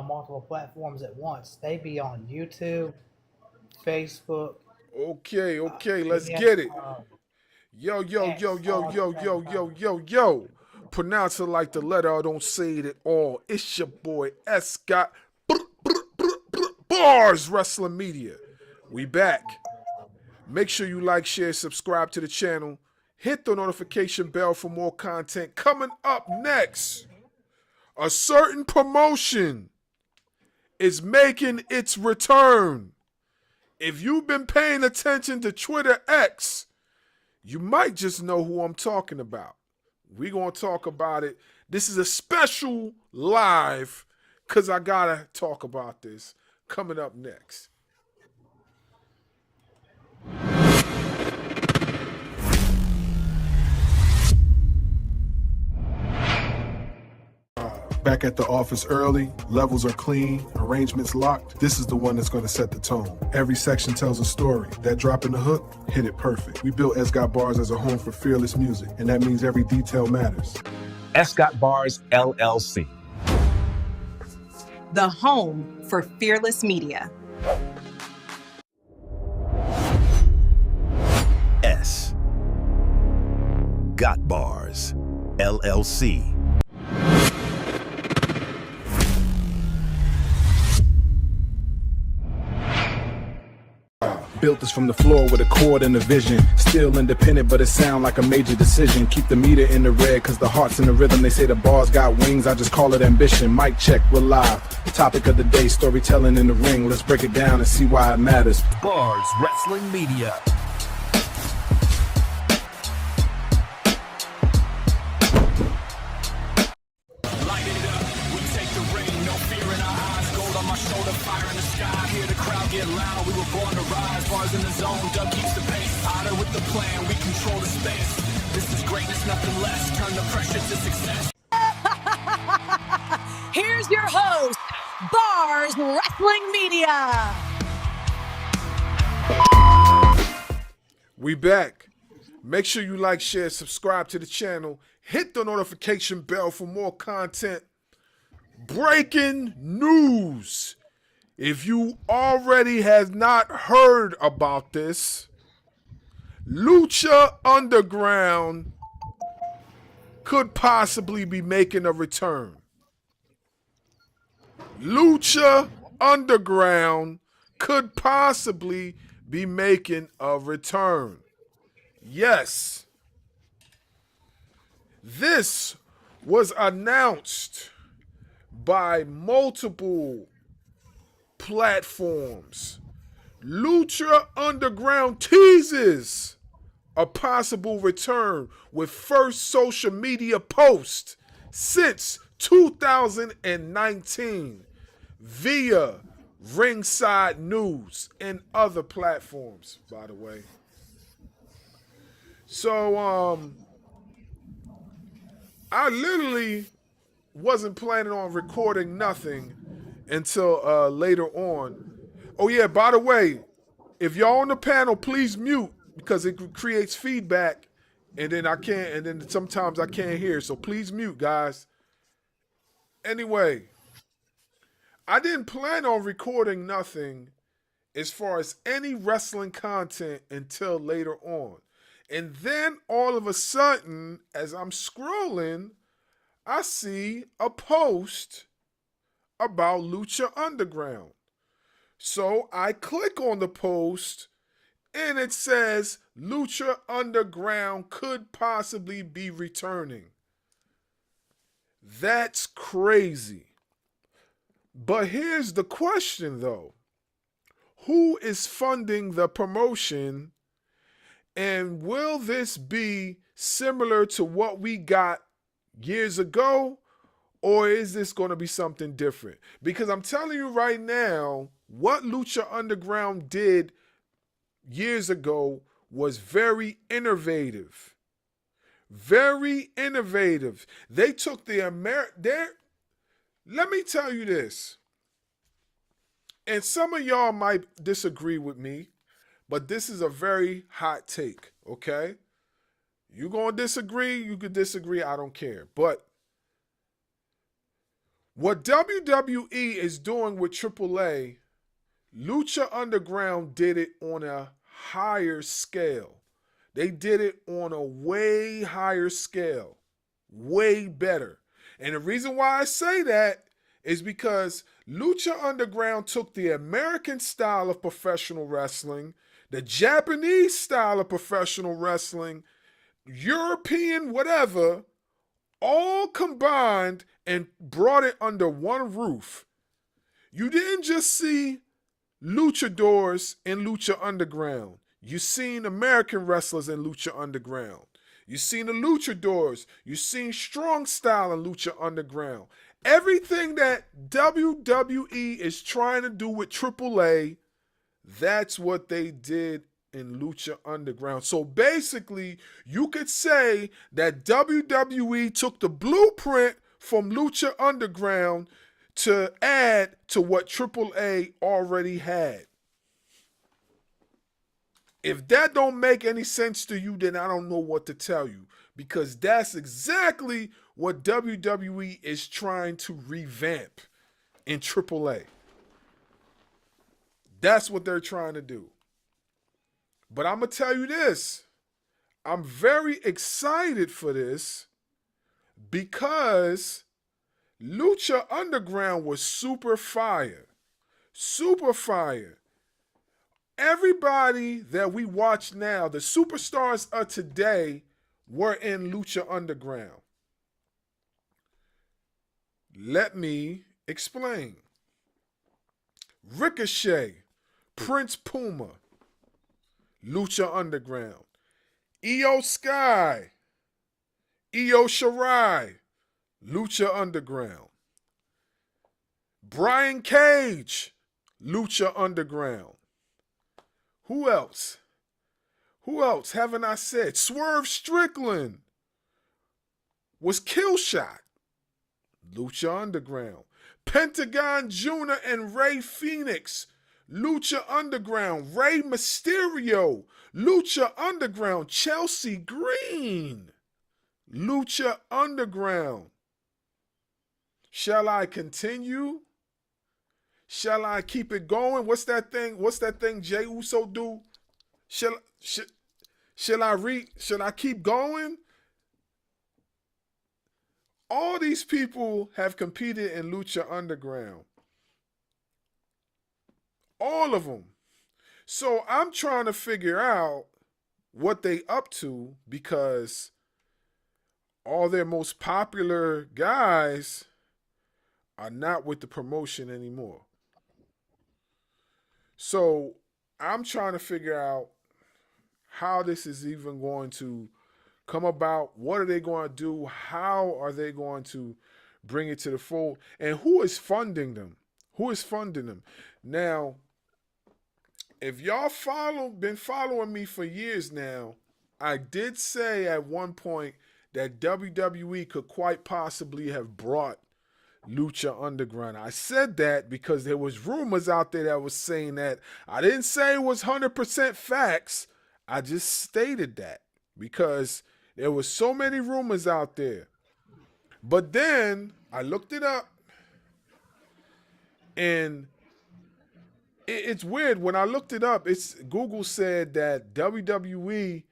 multiple platforms at once. They be on YouTube, Facebook, Okay, let's even get it. Yo, yo, yo, X yo, all at yo, the same yo, yo, time. yo, yo. Pronounce it like the letter, I don't say it at all. It's your boy S. Scott Bars Wrestling Media. We back. Make sure you like, share, subscribe to the channel. Hit the notification bell for more content. Coming up next, a certain promotion is making its return. If you've been paying attention to Twitter X, you might just know who I'm talking about. We're going to talk about it. This is a special live because I got to talk about this coming up next. Back at the office early, levels are clean, arrangements locked. This is the one that's going to set the tone. Every section tells a story. That drop in the hook, hit it perfect. We built Escott Bars as a home for fearless music, and that means every detail matters. Escott Bars, LLC. The home for fearless media. S. Got Bars, LLC. Built this from the floor with a chord and a vision. Still independent, but it sound like a major decision. Keep the meter in the red, cause the heart's in the rhythm. They say the bars got wings, I just call it ambition. Mic check, we're live. Topic of the day, storytelling in the ring. Let's break it down and see why it matters. Bars Wrestling Media. Light it up, we take the ring, no fear in our eyes. Gold on my shoulder, fire in the sky. Hear the crowd get loud, we were born to rise. Bars in the zone, Doug keeps the pace. Otter with the plan, we control the space. This is greatness, nothing less. Turn the pressure to success. Here's your host, Bars Wrestling Media. We back. Make sure you like, share, subscribe to the channel. Hit the notification bell for more content. Breaking news. If you already have not heard about this, Lucha Underground could possibly be making a return. Lucha Underground could possibly be making a return. Yes. This was announced by multiple platforms. Lucha Underground teases a possible return with first social media post since 2019 via Ringside News and other platforms, by the way. So, I literally wasn't planning on recording nothing until later on. Oh yeah, by the way, if y'all on the panel, please mute because it creates feedback, and then sometimes I can't hear. So please mute, guys. Anyway, I didn't plan on recording nothing as far as any wrestling content until later on. And then all of a sudden, as I'm scrolling, I see a post about Lucha Underground. So I click on the post and it says Lucha Underground could possibly be returning. That's crazy. But here's the question though. Who is funding the promotion? And will this be similar to what we got years ago? Or is this going to be something different? Because I'm telling you right now, what Lucha Underground did years ago was very innovative. Very innovative. They took let me tell you this. And some of y'all might disagree with me, but this is a very hot take, okay? You gonna disagree, you could disagree, I don't care. But What WWE is doing with AAA, Lucha Underground did it on a higher scale. They did it on a way higher scale, way better. And the reason why I say that is because Lucha Underground took the American style of professional wrestling, the Japanese style of professional wrestling, European whatever, all combined and brought it under one roof. You didn't just see luchadors in Lucha Underground. You seen American wrestlers in Lucha Underground. You seen the luchadors. You seen strong style in Lucha Underground. Everything that WWE is trying to do with AAA, that's what they did in Lucha Underground. So basically, you could say that WWE took the blueprint from Lucha Underground to add to what AAA already had. If that don't make any sense to you, then I don't know what to tell you, because that's exactly what WWE is trying to revamp in AAA. That's what they're trying to do. But I'm going to tell you this. I'm very excited for this because Lucha Underground was super fire. Super fire. Everybody that we watch now, the superstars of today, were in Lucha Underground. Let me explain. Ricochet, Prince Puma, Lucha Underground. Io Sky, Io Shirai, Lucha Underground. Brian Cage, Lucha Underground. Who else? Who else haven't I said? Swerve Strickland was Killshot, Lucha Underground. Pentagon Jr. and Rey Fenix, Lucha Underground. Rey Mysterio, Lucha Underground. Chelsea Green, Lucha Underground. Shall I continue? Shall I keep it going? What's that thing Jey Uso do? Shall I keep going? All these people have competed in Lucha Underground. All of them. So I'm trying to figure out what they up to, because all their most popular guys are not with the promotion anymore. So I'm trying to figure out how this is even going to come about. What are they going to do? How are they going to bring it to the fold? And who is funding them? Who is funding them? Now, if y'all been following me for years now, I did say at one point that WWE could quite possibly have brought Lucha Underground. I said that because there was rumors out there that was saying that. I didn't say it was 100% facts. I just stated that because there was so many rumors out there. But then I looked it up, and it's weird. When I looked it up, Google said that WWE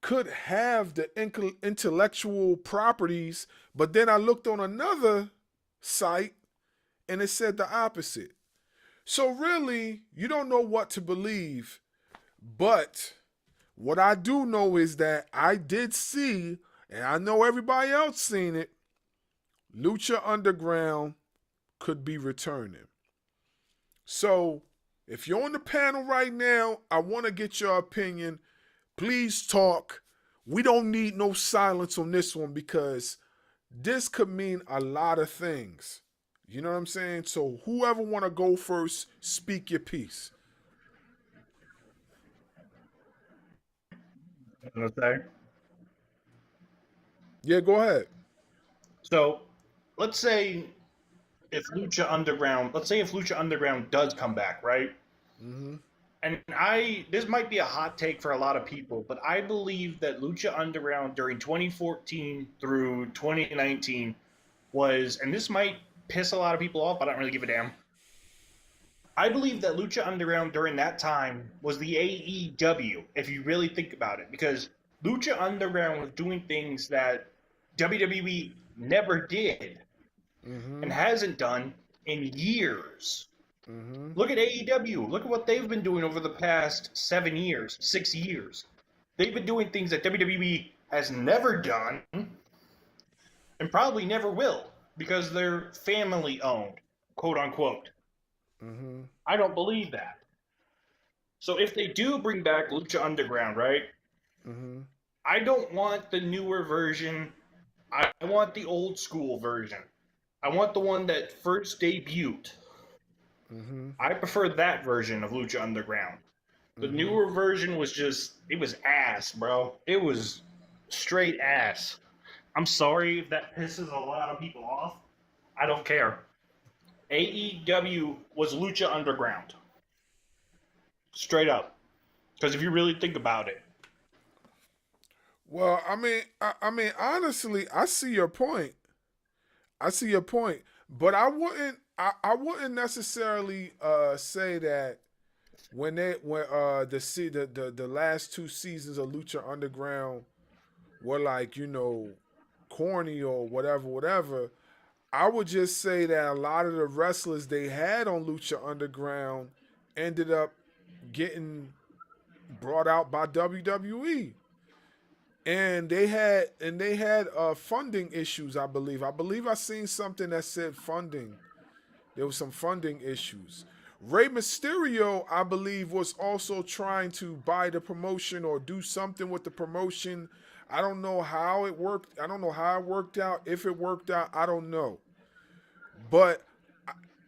could have the intellectual properties, but then I looked on another site and it said the opposite. So really, you don't know what to believe, but what I do know is that I did see, and I know everybody else seen it, Lucha Underground could be returning. So if you're on the panel right now, I want to get your opinion. Please talk. We don't need no silence on this one, because this could mean a lot of things. You know what I'm saying? So whoever want to go first, speak your piece. Okay. Yeah, go ahead. So let's say if Lucha Underground does come back, right? Mm-hmm. And this might be a hot take for a lot of people, but I believe that Lucha Underground during 2014 through 2019 was, and this might piss a lot of people off. I don't really give a damn. I believe that Lucha Underground during that time was the AEW, if you really think about it, because Lucha Underground was doing things that WWE never did and hasn't done in years. Look at AEW. Look at what they've been doing over the past 7 years, 6 years. They've been doing things that WWE has never done and probably never will because they're family owned, quote unquote. I don't believe that. So if they do bring back Lucha Underground, right? I don't want the newer version. I want the old school version. I want the one that first debuted. I prefer that version of Lucha Underground. The newer version was just, it was ass, bro. It was straight ass. I'm sorry if that pisses a lot of people off. I don't care. AEW was Lucha Underground. Straight up. Because if you really think about it. Well, I mean, honestly, I see your point. But I wouldn't necessarily say that when the last 2 seasons of Lucha Underground were like, corny or whatever. I would just say that a lot of the wrestlers they had on Lucha Underground ended up getting brought out by WWE. And they had funding issues, I believe. I believe I seen something that said funding. There was some funding issues. Rey Mysterio, I believe, was also trying to buy the promotion or do something with the promotion. I don't know how it worked. I don't know how it worked out. If it worked out, I don't know. But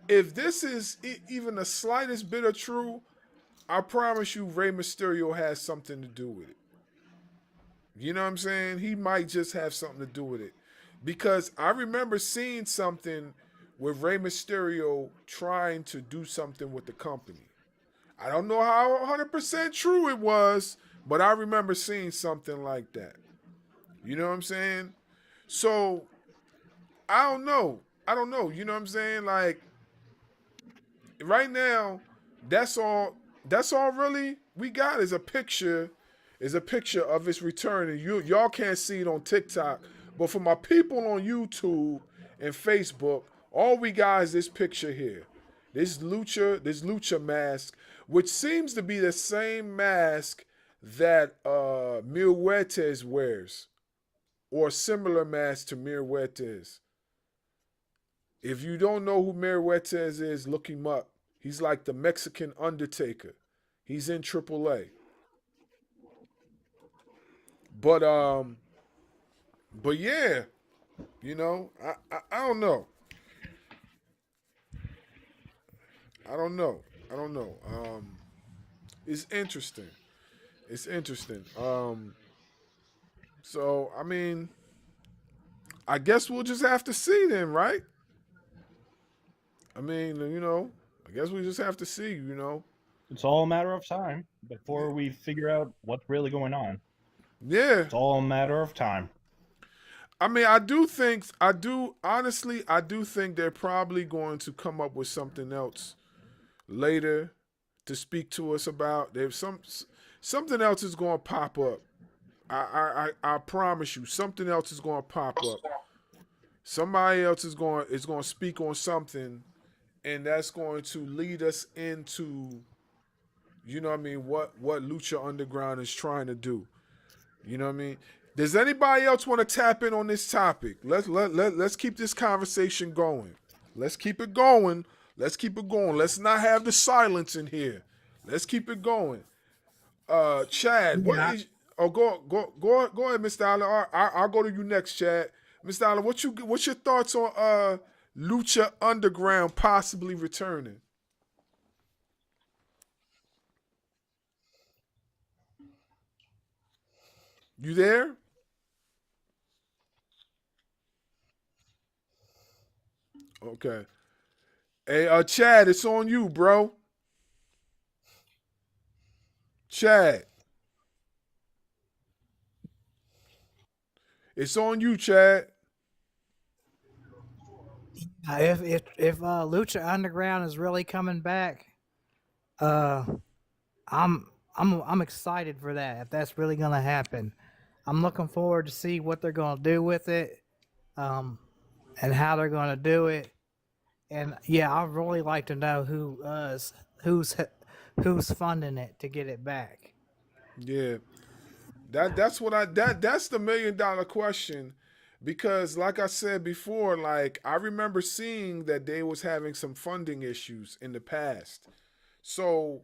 if this is even the slightest bit of true, I promise you Rey Mysterio has something to do with it. You know what I'm saying? He might just have something to do with it. Because I remember seeing something with Rey Mysterio trying to do something with the company. I don't know how 100% true it was, but I remember seeing something like that. You know what I'm saying? So, I don't know. You know what I'm saying? Like, right now, that's all really we got is a picture of his return. And y'all can't see it on TikTok, but for my people on YouTube and Facebook, all we got is this picture here. This lucha mask, which seems to be the same mask that Mil Huertes wears, or a similar mask to Mil Huertes. If you don't know who Mil Huertes is, look him up. He's like the Mexican Undertaker. He's in AAA. But yeah, I don't know. I don't know. It's interesting. So I mean, I guess we'll just have to see then, right? I mean, I guess we just have to see, It's all a matter of time before we figure out what's really going on. Yeah. It's all a matter of time. I mean, honestly, I do think they're probably going to come up with something else later to speak to us about. There's something else is going to pop up. I promise you, something else is going to pop up. Somebody else is going to speak on something, and that's going to lead us into, what Lucha Underground is trying to do. You know what I mean? Does anybody else want to tap in on this topic? Let's keep this conversation going. Let's keep it going. Let's not have the silence in here. Let's keep it going. Chad, go ahead, Mr. Allen. I'll go to you next, Chad. Mr. Allen, what's your thoughts on Lucha Underground possibly returning? You there? Okay. Hey, Chad, it's on you, bro. Chad. It's on you, Chad. If Lucha Underground is really coming back, uh, I'm excited for that. If that's really gonna happen, I'm looking forward to see what they're gonna do with it, um, and how they're gonna do it. And yeah, I'd really like to know who's who's funding it to get it back. Yeah. That's the $1 million question, because like I said before, like I remember seeing that they was having some funding issues in the past. So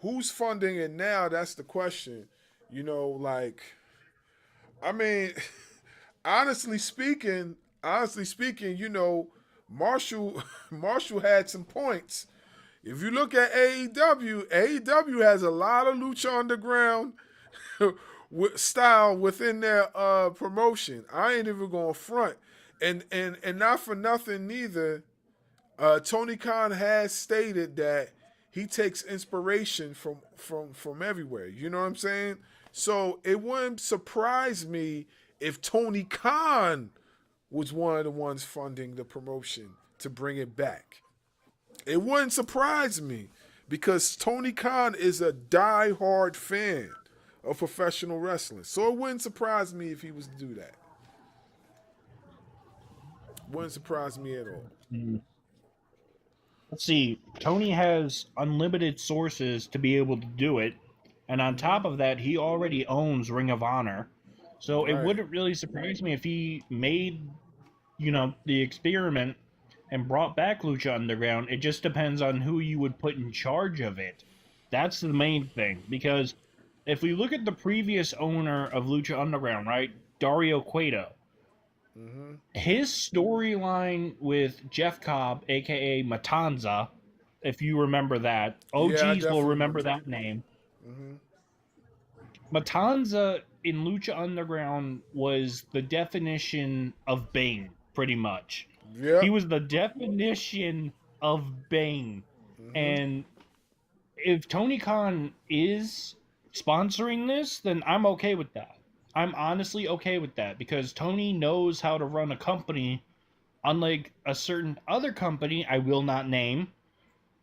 who's funding it now? That's the question. Like, I mean, honestly speaking, Marshall Marshall had some points. If you look at AEW has a lot of Lucha Underground style within their promotion. I ain't even going front, and not for nothing neither. Tony Khan has stated that he takes inspiration from everywhere. You know what I'm saying? So it wouldn't surprise me if Tony Khan was one of the ones funding the promotion to bring it back. It wouldn't surprise me because Tony Khan is a die-hard fan of professional wrestling. So it wouldn't surprise me if he was to do that. Wouldn't surprise me at all. Let's see. Tony has unlimited sources to be able to do it, and on top of that, he already owns Ring of Honor. So it Right. wouldn't really surprise me if he made, the experiment and brought back Lucha Underground. It just depends on who you would put in charge of it. That's the main thing. Because if we look at the previous owner of Lucha Underground, right, Dario Cueto, his storyline with Jeff Cobb, aka Matanza, if you remember that, OGs will remember that name. Matanza in Lucha Underground was the definition of Bane, pretty much. Yeah. He was the definition of Bane. And if Tony Khan is sponsoring this, then I'm okay with that. I'm honestly okay with that because Tony knows how to run a company, unlike a certain other company I will not name,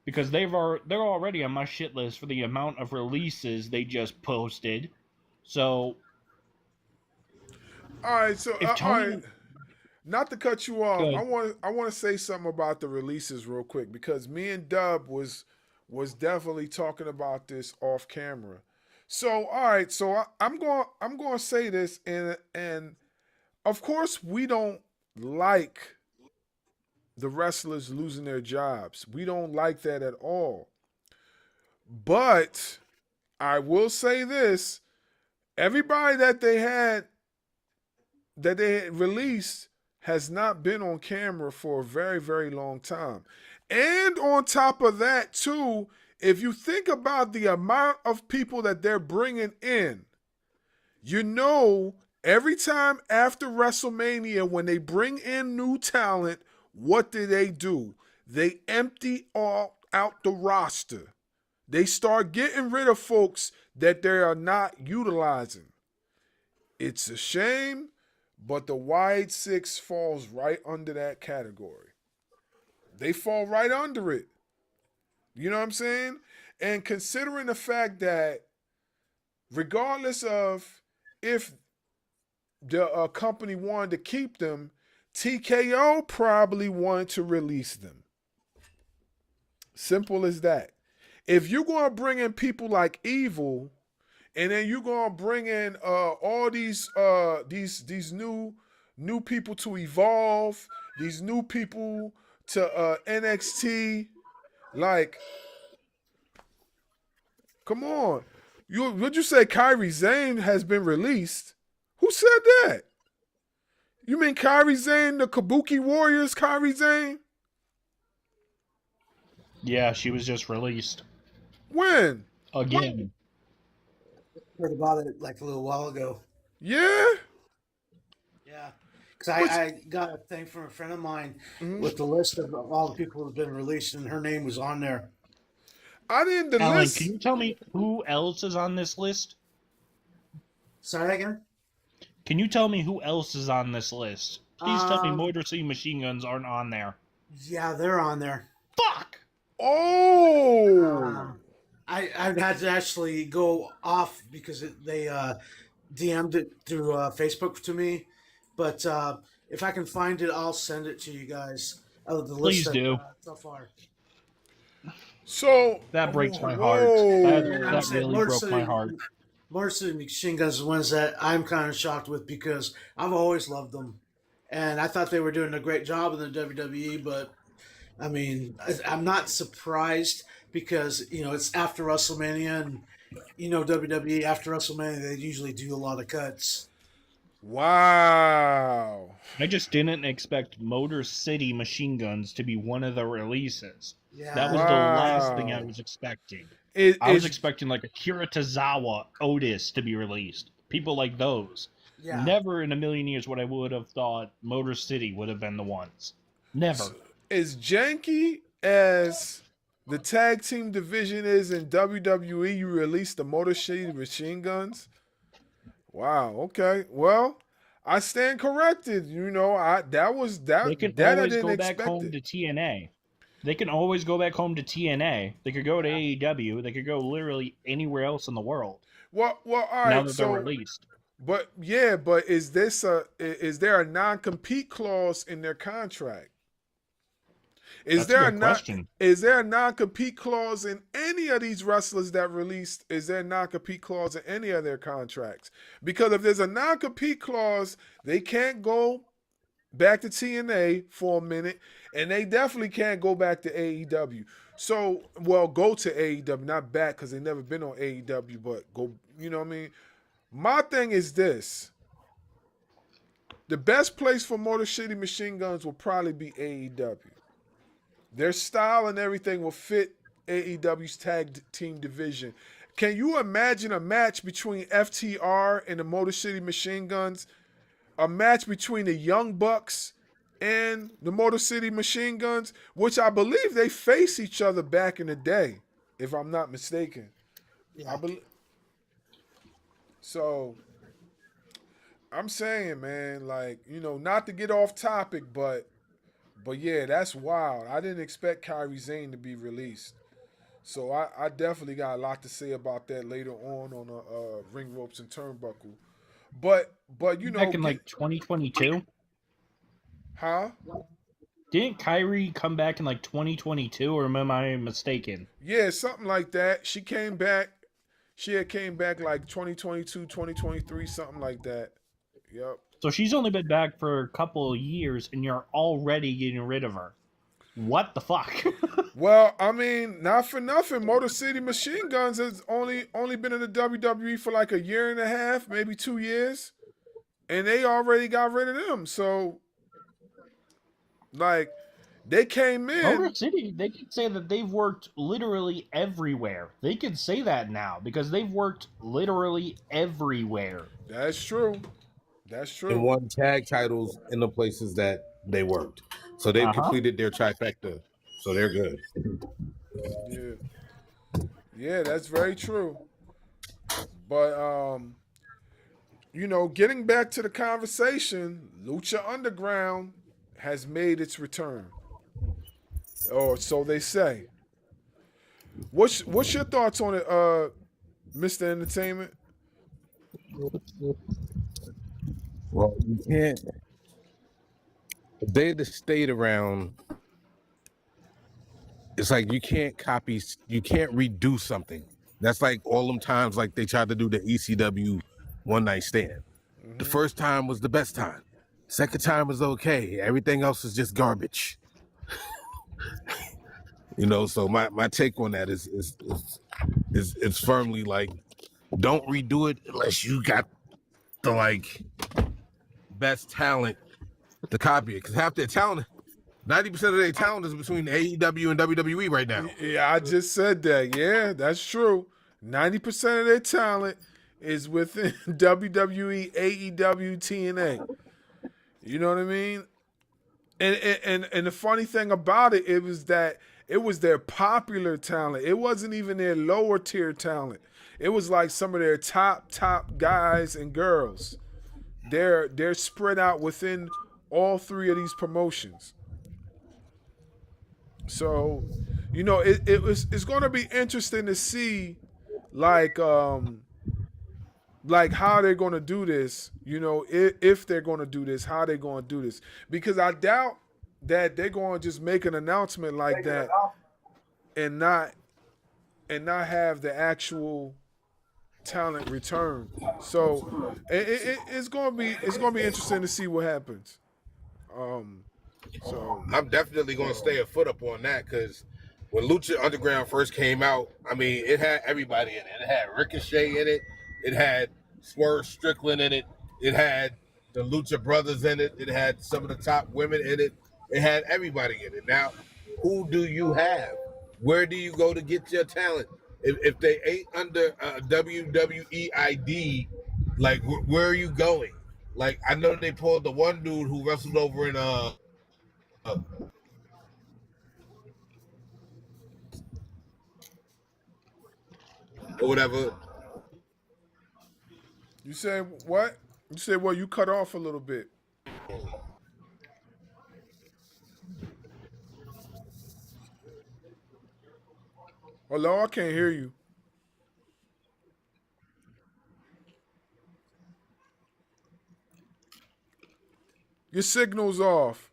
because they're already on my shit list for the amount of releases they just posted. So, all right. So if all Tony, right. Not to cut you off, Good. I want to say something about the releases real quick because me and Dub was definitely talking about this off camera. So all right, so I'm going to say this, and of course we don't like the wrestlers losing their jobs. We don't like that at all. But I will say this: everybody that they had released has not been on camera for a very, very long time. And on top of that, too, if you think about the amount of people that they're bringing in, every time after WrestleMania, when they bring in new talent, what do? They empty out the roster. They start getting rid of folks that they are not utilizing. It's a shame, but the Wide Six falls right under that category. They fall right under it. You know what I'm saying? And considering the fact that regardless of if the company wanted to keep them, TKO probably wanted to release them. Simple as that. If you're going to bring in people like Evil, and then you're gonna bring in all these new people to Evolve, these new people to NXT. Like, come on, would you say Kairi Sane has been released? Who said that? You mean Kairi Sane, the Kabuki Warriors, Kairi Sane? Yeah, she was just released When? again. Heard about it like a little while ago. Yeah. Yeah, because I got a thing from a friend of mine with the list of all the people who've been released, and her name was on there. I didn't. The Alan, list. can you tell me who else is on this list? Say that again. Can you tell me who else is on this list? Please tell me Motor City Machine Guns aren't on there. Yeah, they're on there. Fuck! Oh, I've had to actually go off because they DM'd it through Facebook to me. But if I can find it, I'll send it to you guys. The list Please that do. so far. so That breaks my heart. And I'm That saying really broke my heart. Motor City Machine Guns is the ones that I'm kind of shocked with because I've always loved them, and I thought they were doing a great job in the WWE. But I mean, I'm not surprised because it's after WrestleMania, and WWE after WrestleMania they usually do a lot of cuts. wow. I just didn't expect Motor City Machine Guns to be one of the releases. That was the last thing I Wow. was expecting. I was Is expecting like a Kira Tozawa Otis to be released. People like those. Yeah, Never in a million years would I would have thought Motor City would have been the ones. Never. as janky as the tag team division is in WWE, you released the Motor City Machine Guns. Wow. Okay. Well, I stand corrected. That was They can that I always didn't go back expect home it. to TNA. They can always go back home to TNA. They could go to AEW. They could go literally anywhere else in the world Well, all now right. that they're So, released. but is there a non-compete clause in their contract? Is That's a there a good non question. is there a non-compete clause in any of these wrestlers that released? Is there a non-compete clause in any of their contracts? Because if there's a non-compete clause, they can't go back to TNA for a minute, and they definitely can't go back to AEW. So, well, go to AEW, not back because they've never been on AEW, but go. You know what I mean? My thing is this: the best place for Motor City Machine Guns will probably be AEW. Their style and everything will fit AEW's tag team division. Can you imagine a match between FTR and the Motor City Machine Guns? A match between the Young Bucks and the Motor City Machine Guns, which I believe they face each other back in the day, if I'm not mistaken. I yeah. believe. So I'm saying, man, like, not to get off topic, but yeah, that's wild. I didn't expect Kyrie Zane to be released. So I definitely got a lot to say about that later on Ring Ropes and Turnbuckle. But Back in like 2022? huh? Didn't Kyrie come back in like 2022, or am I mistaken? Yeah, something like that. She came back. She had came back like 2022, 2023, something like that. Yep. So she's only been back for a couple of years, and you're already getting rid of her. What the fuck? Well, I mean, not for nothing. Motor City Machine Guns has only been in the WWE for like a year and a half, maybe 2 years, and they already got rid of them. So, like, they came in. Motor City, they could say that they've worked literally everywhere. They could say that now because they've worked literally everywhere. That's true. That's true. And won tag titles in the places that they worked. So they've completed their trifecta. So they're good. Yeah. Yeah, that's very true. But getting back to the conversation, Lucha Underground has made its return. Or so they say. What's your thoughts on it, Mr. Entertainment? Well, you can't. If they'd have stayed around, it's like you can't copy, you can't redo something. That's like all them times like they tried to do the ECW one night stand. The first time was the best time. Second time was okay. Everything else is just garbage. So my take on that is firmly like, don't redo it unless you got the like best talent to copy it. Because half their talent, 90% of their talent is between AEW and WWE right now. Yeah, I just said that. Yeah, that's true. 90% of their talent is within WWE, AEW, TNA. You know what I mean? And the funny thing about it, it was their popular talent. It wasn't even their lower tier talent. It was like some of their top guys and girls. They're spread out within all three of these promotions. So, it's going to be interesting to see, like like how they're going to do this. If they're going to do this, how they're going to do this, because I doubt that they're going to just make an announcement like that and not have the actual talent return. So it's gonna be interesting to see what happens. So I'm definitely going to stay a foot up on that because when Lucha Underground first came out, I mean, it had everybody in it. It had Ricochet in it. It had Swerve Strickland in it. It had the Lucha Brothers in it. It had some of the top women in it. It had everybody in it. Now, who do you have? Where do you go to get your talent? If they ain't under WWE ID, like where are you going? Like I know they pulled the one dude who wrestled over in or whatever. you said what? You said well, you cut off a little bit. Hello, I can't hear you. Your signal's off.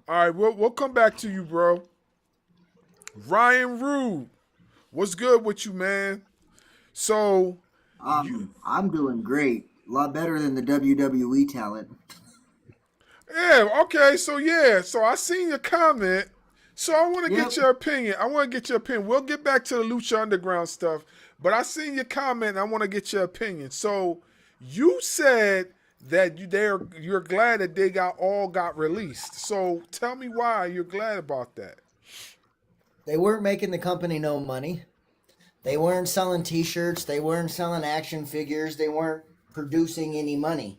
All right, we'll come back to you, bro. Ryan Rude, what's good with you, man? So I'm doing great. A lot better than the WWE talent. yeah, okay, so I seen your comment. So I want to Yep. get your opinion. We'll get back to the Lucha Underground stuff, but I seen your comment. And I want to get your opinion. So you said that you're glad that they got released. So tell me why you're glad about that. They weren't making the company no money. They weren't selling T-shirts. They weren't selling action figures. They weren't producing any money.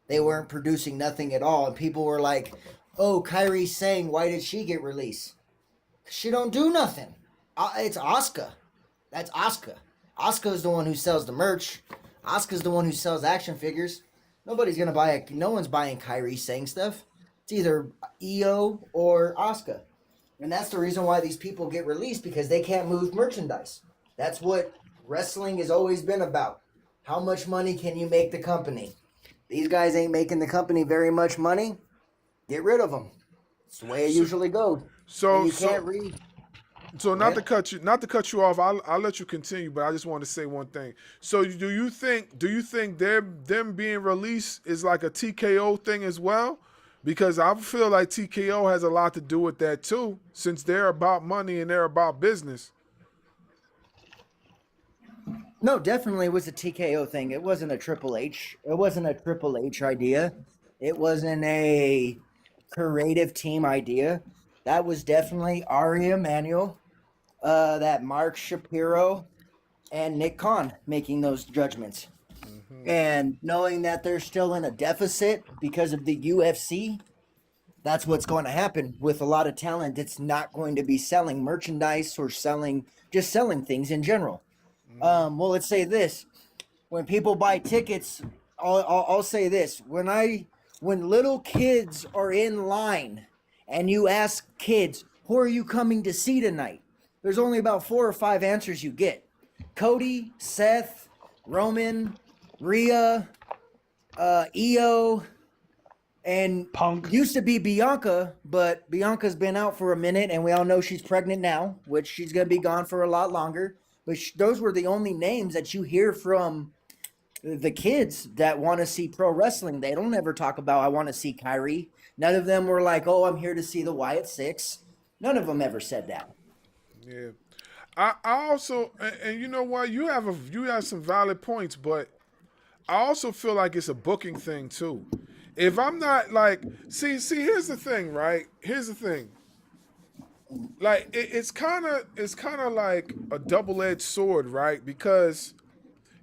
They weren't producing nothing at all. And people were like, "Oh, Kyrie Sane, why did she get released? She don't do nothing. It's Asuka. That's Asuka. Asuka's the one who sells the merch. Asuka's the one who sells action figures. Nobody's gonna buy it. No one's buying Kyrie Sane stuff. It's either EO or Asuka." And that's the reason why these people get released, because they can't move merchandise. That's what wrestling has always been about. How much money can you make the company? These guys ain't making the company very much money. Get rid of them. It's the way it usually goes. So And you so can't read. so Go ahead. not to cut you off. I'll let you continue, but I just want to say one thing. So do you think them being released is like a TKO thing as well? Because I feel like TKO has a lot to do with that too, since they're about money and they're about business. No, definitely it was a TKO thing. It wasn't a Triple H. It wasn't a Triple H idea. It wasn't a creative team idea. That was definitely Ari Emanuel, that Mark Shapiro, and Nick Khan making those judgments. And knowing that they're still in a deficit because of the UFC, that's what's going to happen with a lot of talent. It's not going to be selling merchandise or selling things in general. Well, let's say this: when people buy tickets, I'll say this: when little kids are in line, and you ask kids, "Who are you coming to see tonight?" There's only about 4 or 5 answers you get: Cody, Seth, Roman, Rhea, EO, and Punk. used to be Bianca, but Bianca's been out for a minute, and we all know she's pregnant now, which she's going to be gone for a lot longer. But those were the only names that you hear from the kids that want to see pro wrestling. They don't ever talk about, "I want to see Kyrie." None of them were like, "Oh, I'm here to see the Wyatt Six." None of them ever said that. Yeah. I also and you know what, you have some valid points, but I also feel like it's a booking thing too. If I'm not like, here's the thing, right? Here's the thing. Like it's kind of like a double-edged sword, right? Because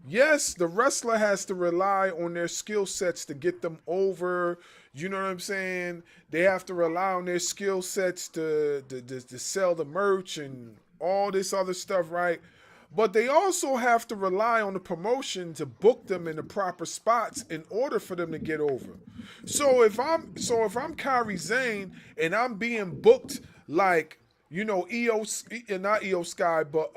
yes, the wrestler has to rely on their skill sets to get them over. You know what I'm saying? They have to rely on their skill sets to sell the merch and all this other stuff, right? but they also have to rely on the promotion to book them in the proper spots in order for them to get over. So if I'm Kyrie Zane and I'm being booked like, you know, not EO Sky, but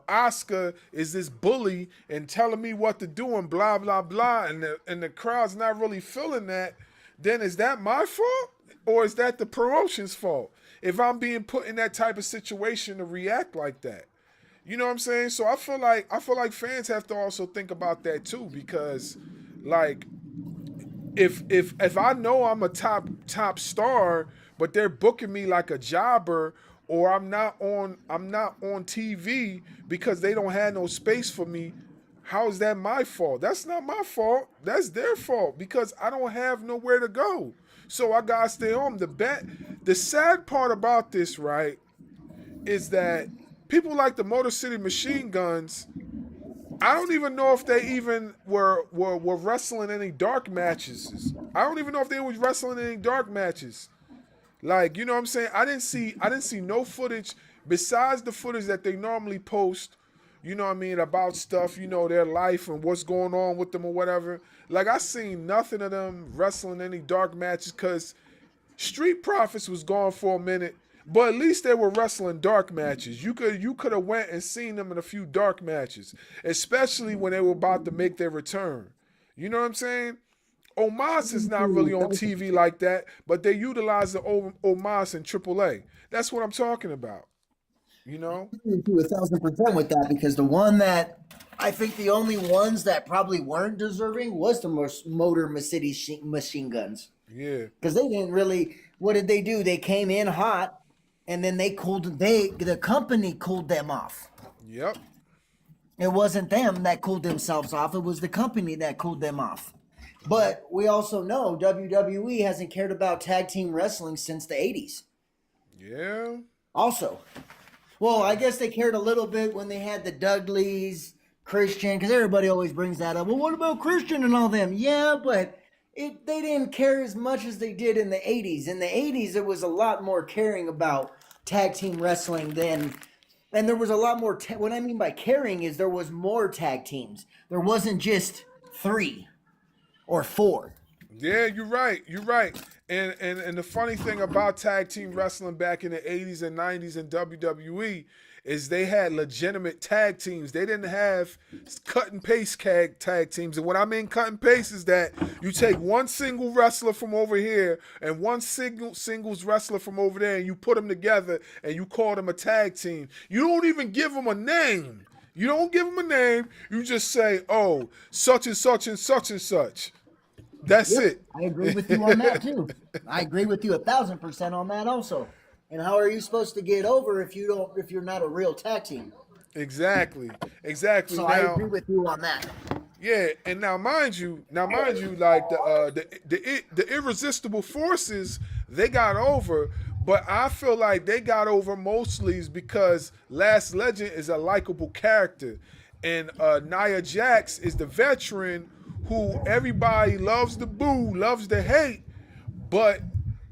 Oscar is this bully and telling me what to do and blah blah blah, and the crowd's not really feeling that, then is that my fault or is that the promotion's fault? If I'm being put in that type of situation to react like that. You know what I'm saying? So I feel like fans have to also think about that too, because like if I know I'm a top star, but they're booking me like a jobber, or I'm not on TV because they don't have no space for me, how is that my fault? That's not my fault. That's their fault because I don't have nowhere to go. So I gotta stay home. The sad part about this, right, is that people like the Motor City Machine Guns, I don't even know if they even were wrestling any dark matches. I don't even know if they was wrestling any dark matches. Like, you know what I'm saying? I didn't see no footage besides the footage that they normally post, you know what I mean, about stuff, you know, their life and what's going on with them or whatever. Like, I seen nothing of them wrestling any dark matches because Street Profits was gone for a minute, but at least they were wrestling dark matches. You could have went and seen them in a few dark matches, especially when they were about to make their return. You know what I'm saying? Omos is not really on TV like that, but they utilize the Omos in AAA. That's what I'm talking about. You know? I agree with you 1,000% with that, because the one that I think the only ones that probably weren't deserving was the Motor City Machine Guns. Yeah. Because they didn't really. What did they do? They came in hot, and then the company cooled them off. Yep. It wasn't them that cooled themselves off. It was the company that cooled them off. But we also know WWE hasn't cared about tag team wrestling since the 80s. Yeah. Also. Well, I guess they cared a little bit when they had the Dudleys, Christian, because everybody always brings that up. Well, what about Christian and all them? Yeah, but they didn't care as much as they did in the 80s. In the 80s, it was a lot more caring about tag team wrestling than... And there was a lot more... what I mean by caring is there was more tag teams. There wasn't just 3 or 4. Yeah, you're right. You're right. And the funny thing about tag team wrestling back in the 80s and 90s in WWE is they had legitimate tag teams. They didn't have cut and paste tag teams. And what I mean cut and paste is that you take one single wrestler from over here and one singles wrestler from over there and you put them together and you call them a tag team. You don't even give them a name. You don't give them a name. You just say, oh, such and such and such and such. That's it. I agree with you on that too. I agree with you 1,000% on that also. And how are you supposed to get over if you're not a real tag team? Exactly. So I agree with you on that. Yeah, and now mind you, like the Irresistible Forces, they got over, but I feel like they got over mostly because Last Legend is a likable character, and Nia Jax is the veteran who everybody loves to boo, loves to hate, but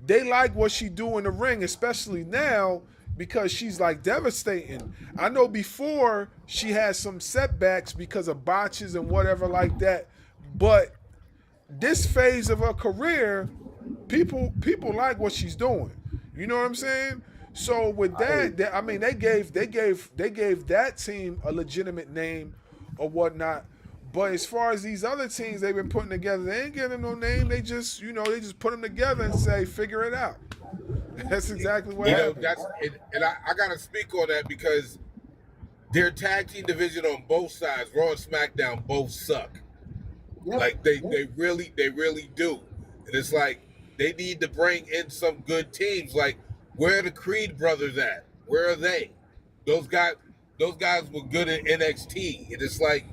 they like what she do in the ring, especially now because she's like devastating. I know before she had some setbacks because of botches and whatever like that, but this phase of her career, people like what she's doing. You know what I'm saying? So with that, I mean, they gave that team a legitimate name or whatnot. But as far as these other teams they've been putting together, they ain't getting no name. They just, they just put them together and say, figure it out. That's exactly what happened. I gotta speak on that because their tag team division on both sides, Raw and SmackDown, both suck. Yep. Like they really do. And it's like they need to bring in some good teams. Like, where are the Creed brothers at? Where are they? Those guys were good at NXT. And it's like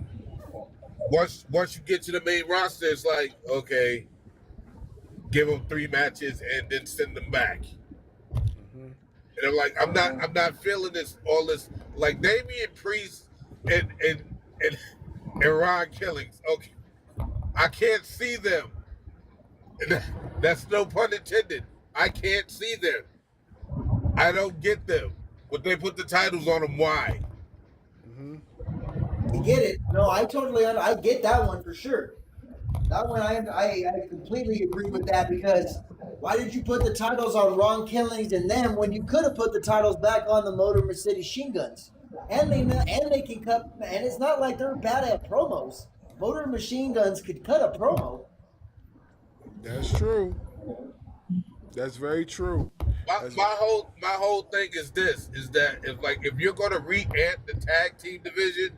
once you get to the main roster, it's like, okay, give them 3 matches and then send them back. Mm-hmm. And I'm like, I'm not feeling all this like Damian Priest and Ron Killings. Okay, I can't see them. That's no pun intended. I can't see them. I don't get them. But they put the titles on them. Why? Mm-hmm. get it. No, I totally, I get that one for sure. That one, I completely agree with that because why did you put the titles on Ron Killings and them when you could have put the titles back on the Motor Mercedes Machine Guns? And they can cut, and it's not like they're bad at promos. Motor Machine Guns could cut a promo. That's true. That's very true. My whole thing is this: is that if you're gonna re-amp the tag team division,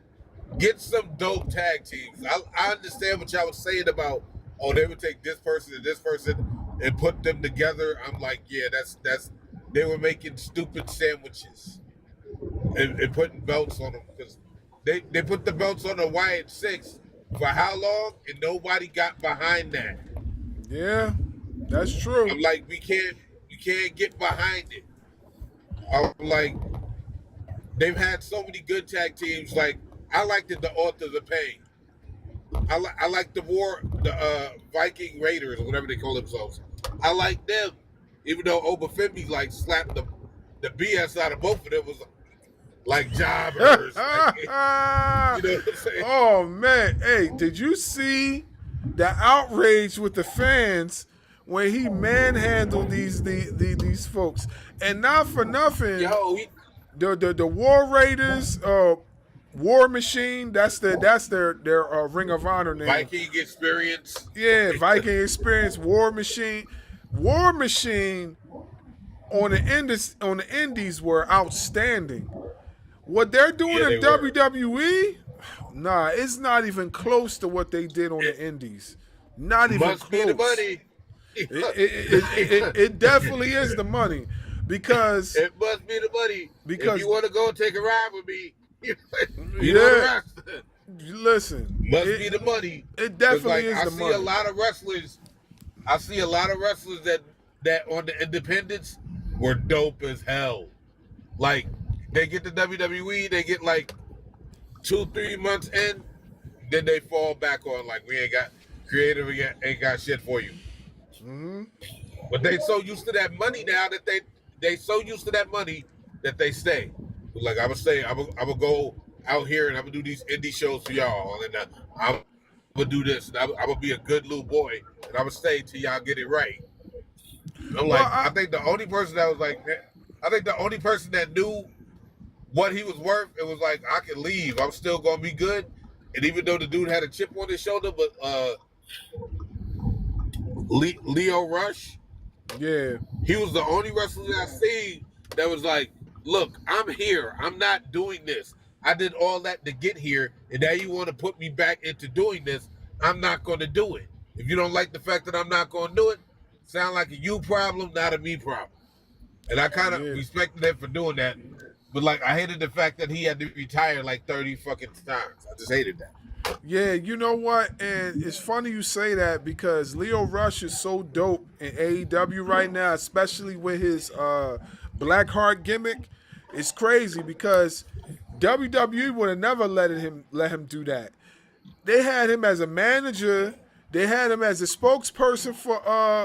get some dope tag teams. I understand what y'all was saying about they would take this person and this person and put them together. I'm like, yeah, that's they were making stupid sandwiches and putting belts on them because they put the belts on the Wyatt Six for how long and nobody got behind that. Yeah, that's true. I'm like, we can't get behind it. I'm like, they've had so many good tag teams. Like, I liked the Authors of Pain. I like the Viking Raiders or whatever they call themselves. I like them, even though Obafemi slapped the BS out of both of them was like jobbers. Like, you know what I'm saying? Oh man, hey, did you see the outrage with the fans when he manhandled these folks? And not for nothing, the War Raiders, War Machine. That's their Ring of Honor name. Viking Experience. Yeah, Viking Experience. War Machine. War Machine on the Indies were outstanding. What they're doing in WWE, nah, it's not even close to what they did on the Indies. Not even must close. Be the money. It definitely is the money because it must be the money. Because if you want to go take a ride with me, you know the rest. Listen, must be the money. It definitely is the money. I see a lot of wrestlers. I see a lot of wrestlers that on the independents were dope as hell. Like they get to WWE, they get like 2-3 months in, then they fall back on like we ain't got creative, we ain't got shit for you. Mm-hmm. But they so used to that money now that they so used to that money that they stay. Like I would say, I'm gonna go out here and I'm gonna do these indie shows for y'all, and I'm gonna do this. And I'm gonna be a good little boy, and I'm gonna stay till y'all get it right. I'm like, I think the only person that was like, I think the only person that knew what he was worth, it was like, I can leave. I'm still gonna be good. And even though the dude had a chip on his shoulder, but Leo Rush, yeah, he was the only wrestler that I seen that was like, look, I'm here. I'm not doing this. I did all that to get here, and now you want to put me back into doing this. I'm not going to do it. If you don't like the fact that I'm not going to do it, sound like a you problem, not a me problem. And I kind of respected him for doing that. But, like, I hated the fact that he had to retire like 30 fucking times. I just hated that. Yeah, you know what? And it's funny you say that because Leo Rush is so dope in AEW right now, especially with his Blackheart gimmick. It's crazy because WWE would have never let him do that. They had him as a manager. They had him as a spokesperson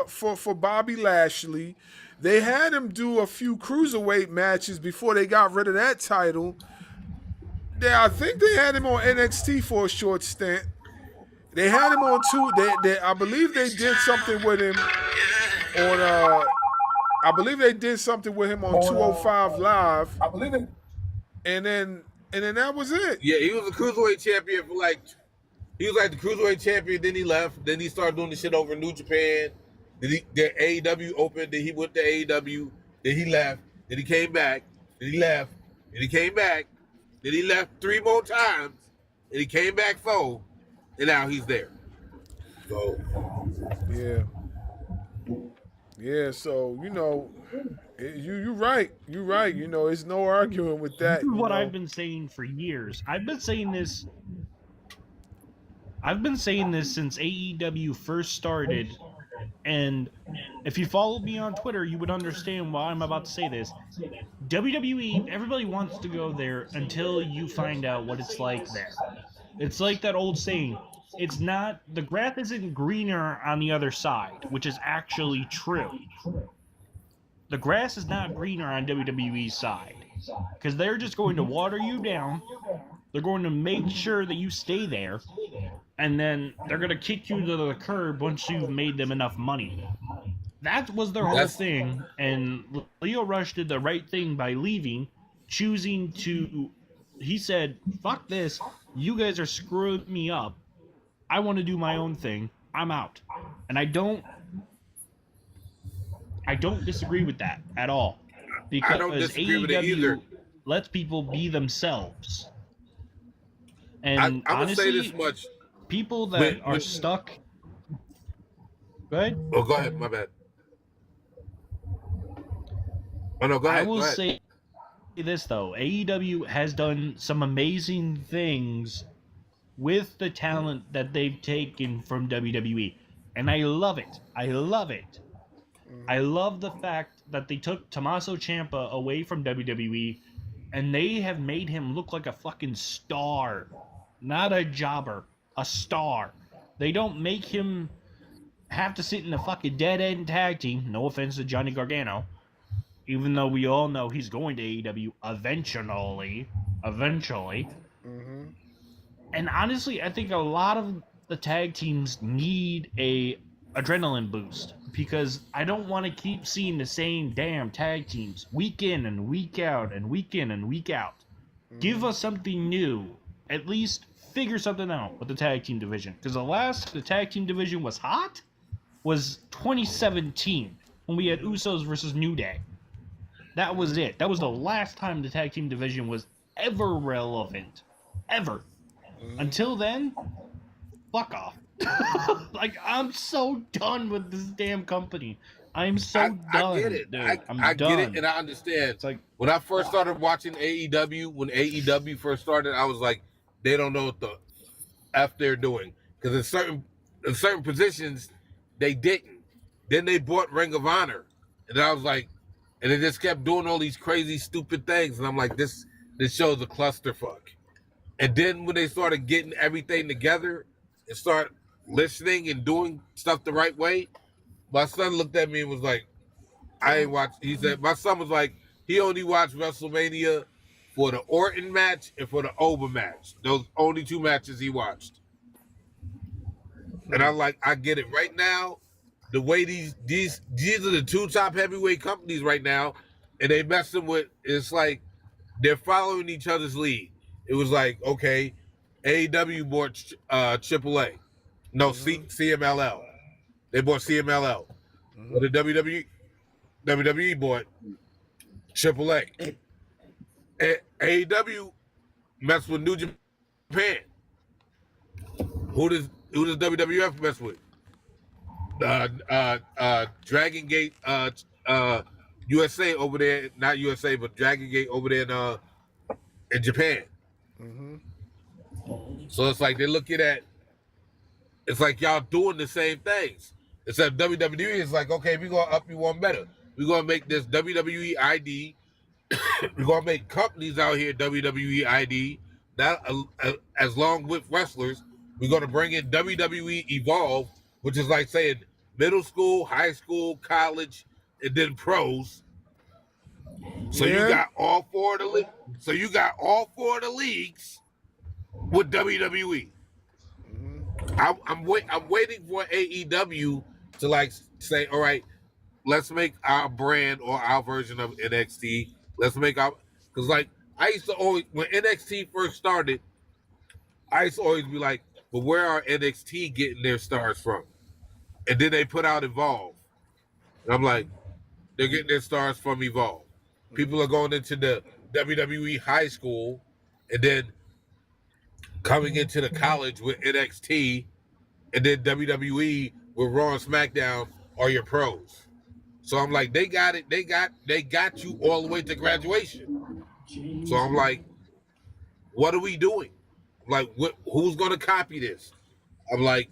for Bobby Lashley. They had him do a few cruiserweight matches before they got rid of that title. I think they had him on NXT for a short stint. They had him on I believe they did something with him on. I believe they did something with him on 205 Live. I believe it. And then that was it. Yeah, he was a cruiserweight champion for like. He was like the cruiserweight champion. Then he left. Then he started doing the shit over in New Japan. Then the AEW opened. Then he went to AEW. Then he left. Then he came back. Then he left. Then he came back. Then he left 3 more times, and he came back 4, and now he's there. So, yeah. So you're right. You're right. There's no arguing with that. This is what I've been saying for years. I've been saying this since AEW first started, and if you followed me on Twitter, you would understand why I'm about to say this. WWE, everybody wants to go there until you find out what it's like there. It's like that old saying, the grass isn't greener on the other side, which is actually true. The grass is not greener on WWE's side, because they're just going to water you down, They're going to make sure that you stay there, and then they're going to kick you to the curb once you've made them enough money. That was their whole thing, and Leo Rush did the right thing by leaving, choosing to. He said, "Fuck this! You guys are screwing me up. I want to do my own thing. I'm out." And I don't disagree with that at all, because I don't disagree with it either. AEW lets people be themselves. And I'm gonna honestly, say this much: people that are stuck. Go ahead. Oh, go ahead. My bad. Oh no, go ahead. I will go ahead. say this though: AEW has done some amazing things with the talent that they've taken from WWE, and I love it. I love it. I love the fact that they took Tommaso Ciampa away from WWE, and they have made him look like a fucking star, not a jobber, a star. They don't make him have to sit in a fucking dead-end tag team. No offense to Johnny Gargano, even though we all know he's going to AEW eventually. And honestly, I think a lot of the tag teams need a adrenaline boost, because I don't want to keep seeing the same damn tag teams week in and week out and week in and week out. Give us something new. At least figure something out with the tag team division, because the last the tag team division was hot was 2017 when we had Usos versus New Day. That was it. That was the last time the tag team division was ever relevant. Ever. Until then, fuck off. Like, I'm so done with this damn company. I'm so done. I get it. Dude. I get it, and I understand. It's like, when I first started watching AEW, when AEW first started, I was like, they don't know what the F they're doing. Because in certain positions, they didn't. Then they bought Ring of Honor. And I was like, and they just kept doing all these crazy, stupid things. And I'm like, this show's a clusterfuck. And then when they started getting everything together and start listening and doing stuff the right way, my son looked at me and was like, I ain't watched. He said, my son was like, he only watched WrestleMania for the Orton match and for the Oba match. Those only two matches he watched. And I'm like, I get it. Right now, the way these are the two top heavyweight companies right now, and they messing with, it's like they're following each other's lead. It was like, okay, AEW bought AAA. No, CMLL. They bought CMLL. But the WWE bought AAA. AEW messed with New Japan. Who does WWF mess with? Dragon Gate USA over there, not USA, but Dragon Gate over there in Japan. So it's like they're looking at, it's like y'all doing the same things. Except WWE is like, okay, we're going to up you one better. We're going to make this WWE ID. We're going to make companies out here WWE ID. Not as long with wrestlers. We're going to bring in WWE Evolve, which is like saying middle school, high school, college, and then pros. So you got all four of the So you got all four of the leagues with WWE. I'm waiting for AEW to like say, all right, let's make our brand or our version of NXT. Let's make our, because like I used to always, when NXT first started, I used to always be like, but where are NXT getting their stars from? And then they put out Evolve. And I'm like, they're getting their stars from Evolve. People are going into the WWE high school and then coming into the college with NXT, and then WWE with Raw and SmackDown are your pros. So I'm like, they got it. They got you all the way to graduation. So I'm like, what are we doing? Like, who's going to copy this? I'm like,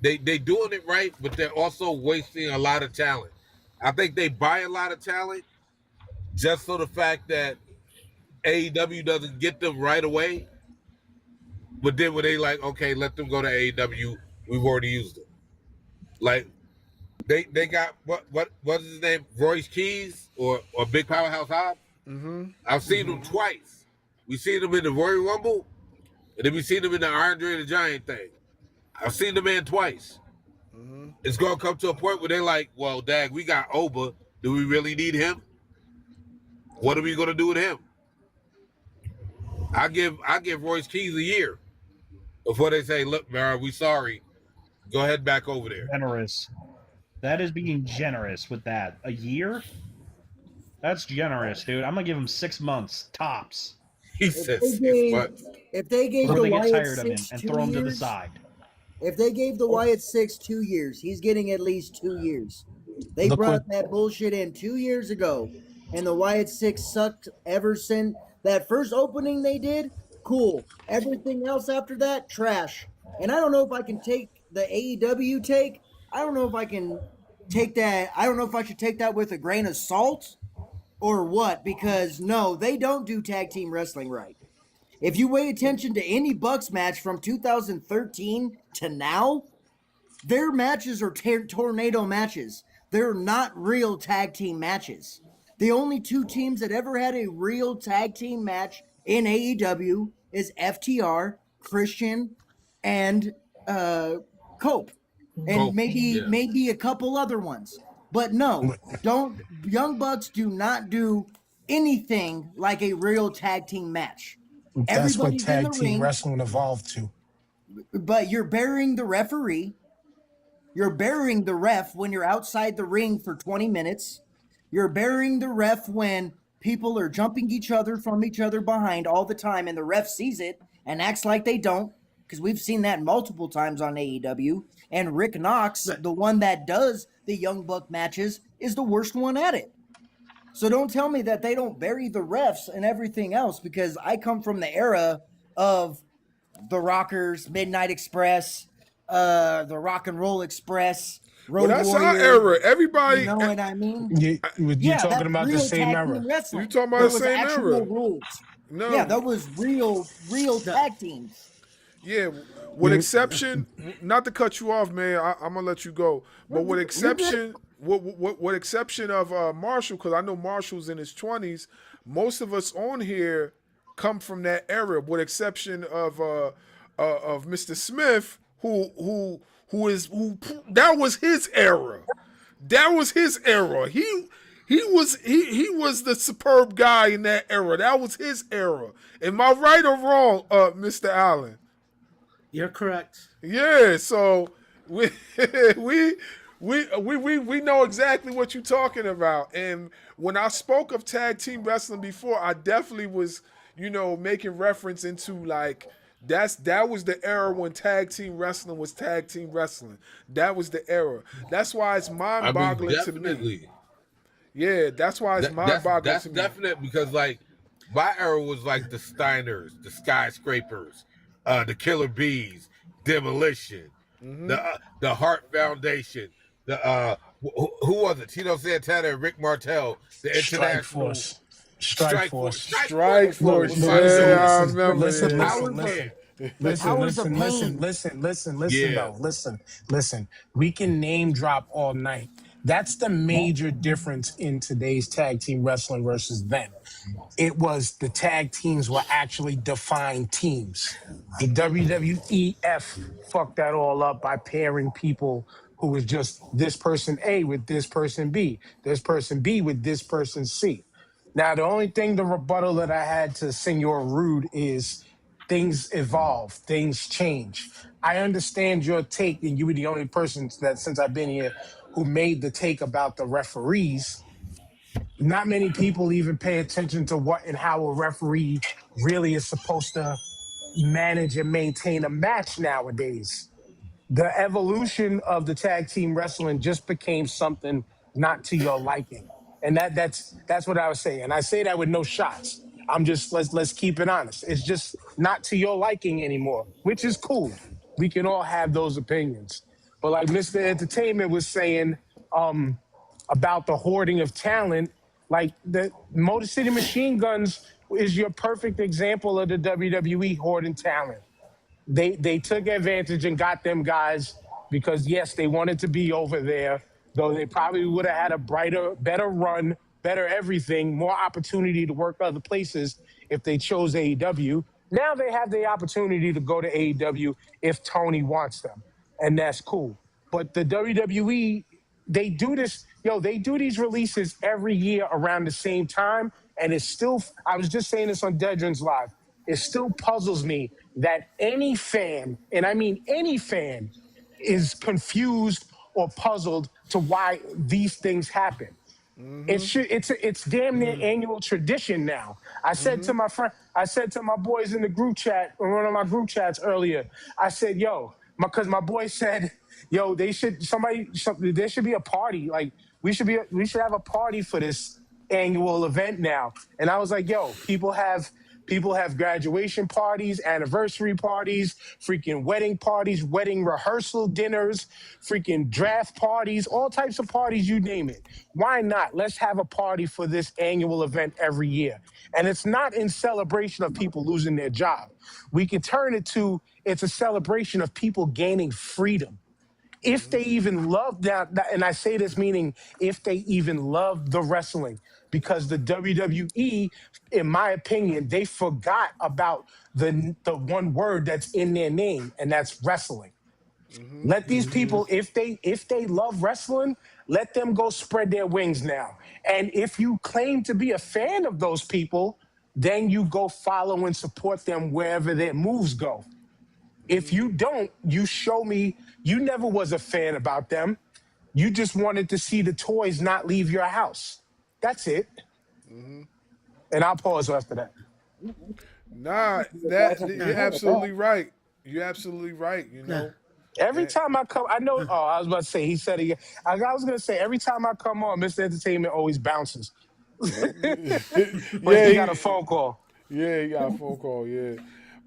they doing it right, but they're also wasting a lot of talent. I think they buy a lot of talent just for the fact that AEW doesn't get them right away. But then when they like, okay, let them go to AEW, we've already used them. Like, they got what's his name? Royce Keys or Big Powerhouse Hobbs? I've seen them twice. We seen him in the Royal Rumble, and then we seen him in the Andre the Giant thing. I've seen the man twice. Mm-hmm. It's gonna come to a point where they're like, "Well, Dag, we got Oba. Do we really need him? What are we gonna do with him?" I give Royce Keys a year before they say, "Look, man, we sorry. Go ahead back over there." Generous. That is being generous with that. A year? That's generous, dude. I'm gonna give him 6 months tops. He If said they 6 gave, months. if they gave Before the they get Wyatt tired of him 6 and 2 throw him to the years, side. if they gave the Wyatt 6 2 years, he's getting at least 2 years. They Look brought what that bullshit in 2 years ago, and the Wyatt 6 sucked ever since that first opening they did. Cool. Everything else after that, trash. And I don't know if I can take the AEW take. I don't know if I can take that. I don't know if I should take that with a grain of salt or what, because no, they don't do tag team wrestling right. If you pay attention to any Bucks match from 2013 to now, their matches are tornado matches. They're not real tag team matches. The only two teams that ever had a real tag team match in AEW is FTR, Christian, and Cope, and Cope, maybe a couple other ones. But no, don't Young Bucks do not do anything like a real tag team match. that's what Everybody's in the tag team ring, wrestling evolved to. but you're burying the referee. You're burying the ref when you're outside the ring for 20 minutes. You're burying the ref when people are jumping each other from each other behind all the time, and the ref sees it and acts like they don't, because we've seen that multiple times on AEW. And Rick Knox, the one that does the Young Buck matches, is the worst one at it. So don't tell me that they don't bury the refs and everything else, because I come from the era of the Rockers, Midnight Express, the Rock and Roll Express, Road Well, that's Warrior. our era. Everybody, You know what I mean? You're talking that's about the real same tag era. team wrestling. You talking about There the was same actual era. rules. No. Yeah, that was real tag teams. Yeah, with exception, not to cut you off, man. I'm gonna let you go. But with exception, what exception of Marshall, because I know Marshall's in his 20s. Most of us on here come from that era. With exception of Mr. Smith, who that was his era. That was his era. He was the superb guy in that era. That was his era. Am I right or wrong, Mr. Allen? You're correct. Yeah, so we we know exactly what you're talking about. And when I spoke of tag team wrestling before, I definitely was, making reference into like that was the era when tag team wrestling was tag team wrestling. That was the era. That's why it's mind-boggling to me. Definitely. Yeah, that's why it's mind-boggling That's to me. definite because like my era was like the Steiners, the Skyscrapers, the Killer Bees, Demolition, the Hart Foundation, the who was it? Tito Santana and Rick Martel, the Strike international Force. Strike Force. Strike Force. Look, Yeah, I remember. listen, Yeah. Yeah. listen. We can name drop all night. That's the major difference in today's tag team wrestling versus then. It was the tag teams were actually defined teams. The WWEF fucked that all up by pairing people who was just this person A with this person B, this person B with this person C. Now, the only thing, the rebuttal that I had to Senor Rude is things evolve, things change. I understand your take, and you were the only person that since I've been here who made the take about the referees. Not many people even pay attention to what and how a referee really is supposed to manage and maintain a match nowadays. The evolution of the tag team wrestling just became something not to your liking. And that's what I was saying. And I say that with no shots. I'm just let's keep it honest. It's just not to your liking anymore, which is cool. We can all have those opinions. But like Mr. Entertainment was saying about the hoarding of talent, like the Motor City Machine Guns is your perfect example of the WWE hoarding talent. They took advantage and got them guys because yes, they wanted to be over there, though they probably would have had a better run better everything, more opportunity to work other places if they chose AEW. Now they have the opportunity to go to AEW if Tony wants them, and that's cool. But the WWE, they do this, they do these releases every year around the same time, and it's still, I was just saying this on Dedrin's Live, it still puzzles me that any fan, and I mean any fan, is confused or puzzled to why these things happen. It's damn near annual tradition now. I said to my friend, I said to my boys in the group chat, or one of my group chats earlier, I said, because my boy said, there should be a party. Like we should have a party for this annual event now. And I was like, people have graduation parties, anniversary parties, freaking wedding parties, wedding rehearsal dinners, freaking draft parties, all types of parties, you name it. Why not? Let's have a party for this annual event every year. And it's not in celebration of people losing their job. We can turn it to, it's a celebration of people gaining freedom. If they even love that, and I say this meaning if they even love the wrestling, because the WWE, in my opinion, they forgot about the one word that's in their name, and that's wrestling. Let these people, if they love wrestling, let them go spread their wings now. And if you claim to be a fan of those people, then you go follow and support them wherever their moves go. If you don't, you show me you never was a fan about them. You just wanted to see the toys not leave your house. That's it. And I'll pause after that. Nah, you're absolutely right. You're absolutely right. Every time I come, I know. Oh, I was about to say. He said again. I was going to say every time I come on, Mr. Entertainment always bounces. But he got a phone call. Yeah, he got a phone call. Yeah,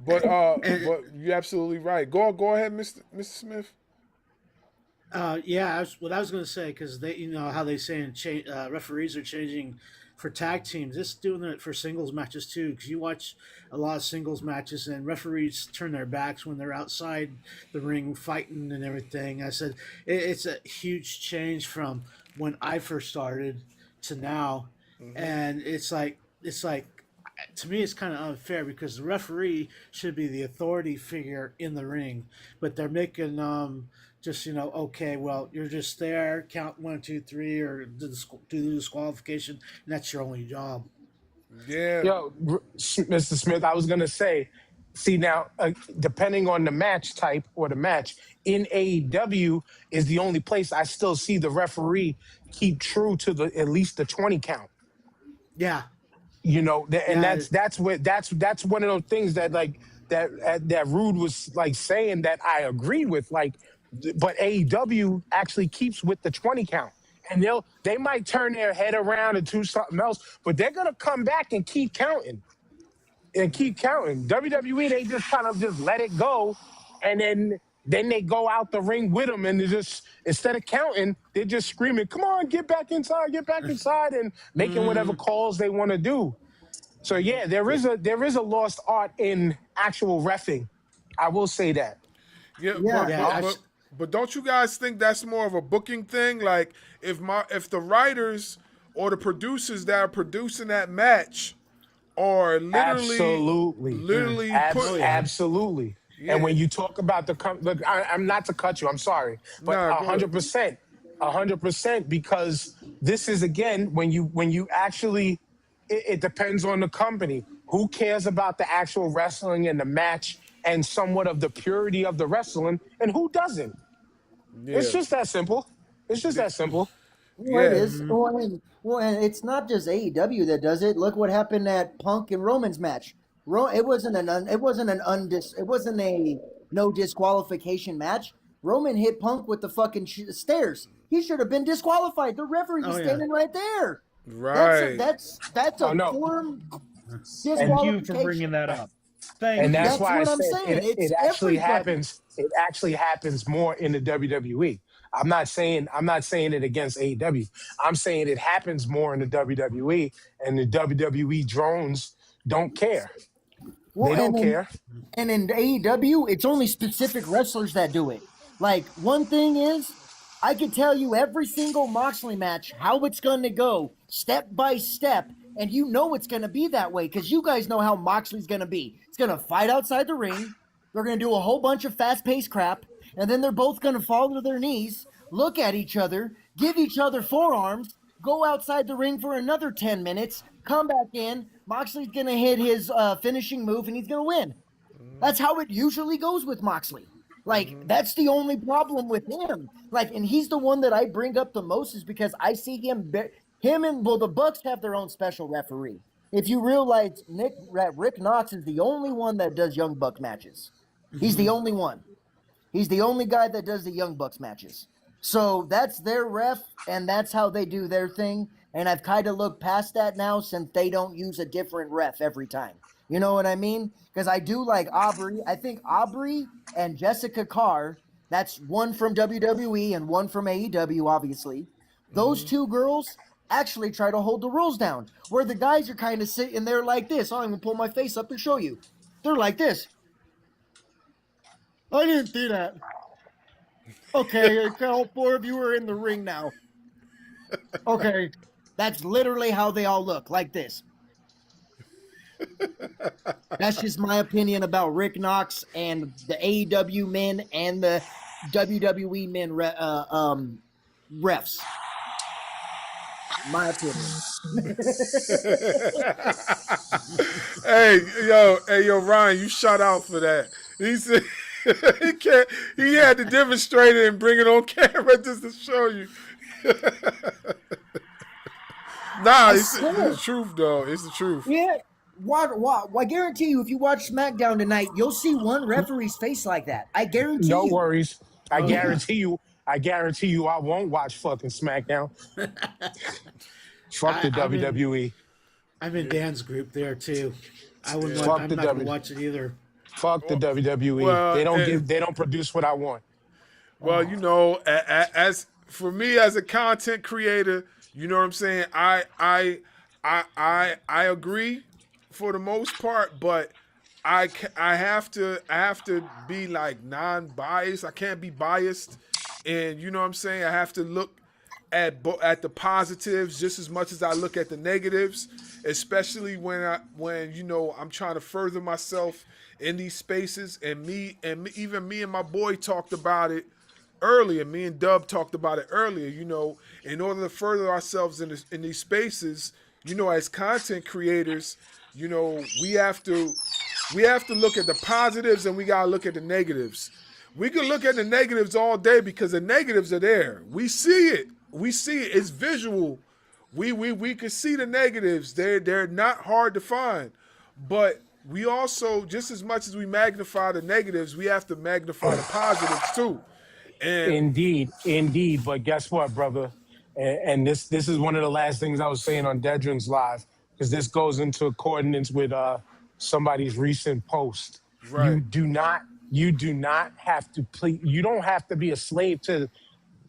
but you're absolutely right. Go ahead, Mr. Smith. What I was going to say, because they, how they say referees are changing for tag teams. This doing it for singles matches too, because you watch a lot of singles matches and referees turn their backs when they're outside the ring fighting and everything. I said it's a huge change from when I first started to now, and it's like to me, it's kind of unfair because the referee should be the authority figure in the ring, but they're making just okay, well, you're just there, count 1, 2, 3, or do the disqualification, and that's your only job. Yeah. Mr. Smith, I was gonna say, see now, depending on the match type or the match in AEW is the only place I still see the referee keep true to at least the 20 count. Yeah. And that's one of those things that that Rude was like saying that I agree with, but AEW actually keeps with the 20 count, and they might turn their head around and do something else, but they're gonna come back and keep counting. WWE, they just kind of just let it go, and then they go out the ring with them, and they just, instead of counting, they're just screaming, "Come on, get back inside," and making whatever calls they want to do. So yeah, there is a lost art in actual reffing. I will say that. But don't you guys think that's more of a booking thing? Like if the writers or the producers that are producing that match are literally absolutely. Yeah. And when you talk about look, I'm not to cut you. I'm sorry, but 100%, because this is again when you actually, it depends on the company. Who cares about the actual wrestling and the match and somewhat of the purity of the wrestling, and who doesn't? Yeah. It's just that simple. Well, it is. Well, and it's not just AEW that does it. Look what happened at Punk and Roman's match. It wasn't a no disqualification match. Roman hit Punk with the fucking stairs. He should have been disqualified. The referee was standing right there. Right. That's a form disqualification. Thank you for bringing that up. And that's why what I I'm said saying. It actually happens. It actually happens more in the WWE. I'm not saying it against AEW. I'm saying it happens more in the WWE, and the WWE drones don't care. They don't care. And in AEW, it's only specific wrestlers that do it. Like, one thing is, I could tell you every single Moxley match, how it's going to go, step by step, and you know it's going to be that way because you guys know how Moxley's going to be. It's going to fight outside the ring. They're going to do a whole bunch of fast-paced crap, and then they're both going to fall to their knees, look at each other, give each other forearms, go outside the ring for another 10 minutes, come back in. Moxley's going to hit his finishing move, and he's going to win. That's how it usually goes with Moxley. Like, that's the only problem with him. Like, and he's the one that I bring up the most is because I see him and the Bucks have their own special referee. If you realize Rick Knox is the only one that does Young Buck matches. He's the only one. He's the only guy that does the Young Bucks matches. So that's their ref, and that's how they do their thing. And I've kind of looked past that now since they don't use a different ref every time. You know what I mean? Because I do like Aubrey. I think Aubrey and Jessica Carr, that's one from WWE and one from AEW, obviously. Those two girls actually try to hold the rules down, where the guys are kind of sitting there like this. I'm going to pull my face up and show you. They're like this. I didn't see that. Okay, all four of you are in the ring now. Okay, that's literally how they all look, like this. That's just my opinion about Rick Knox and the AEW men and the WWE men refs. My opinion. hey, yo, Ryan, you shout out for that. He said he had to demonstrate it and bring it on camera just to show you. Nah, it's the truth, though. It's the truth. Yeah. I guarantee you, if you watch SmackDown tonight, you'll see one referee's face like that. I guarantee you. No worries. I guarantee you, I won't watch fucking SmackDown. Fuck the WWE. I'm in Dan's group there too. I'm not gonna watch it either. Fuck the WWE. Well, they don't produce what I want. Well, you know, as for me as a content creator, you know what I'm saying? I agree for the most part, but I have to be like non-biased. I can't be biased, and you know what I'm saying? I have to look at the positives just as much as I look at the negatives, especially when you know I'm trying to further myself in these spaces. And even me and my boy talked about it earlier. Me and Dub talked about it earlier. You know, in order to further ourselves in these spaces, you know, as content creators, you know, we have to look at the positives and we gotta look at the negatives. We can look at the negatives all day because the negatives are there. We see it. It's visual. We can see the negatives. They're not hard to find. But we also, just as much as we magnify the negatives, we have to magnify the positives too. And Indeed. But guess what, brother? And this is one of the last things I was saying on Dedrin's Live, because this goes into accordance with somebody's recent post. Right. You do not have to play. You don't have to be a slave to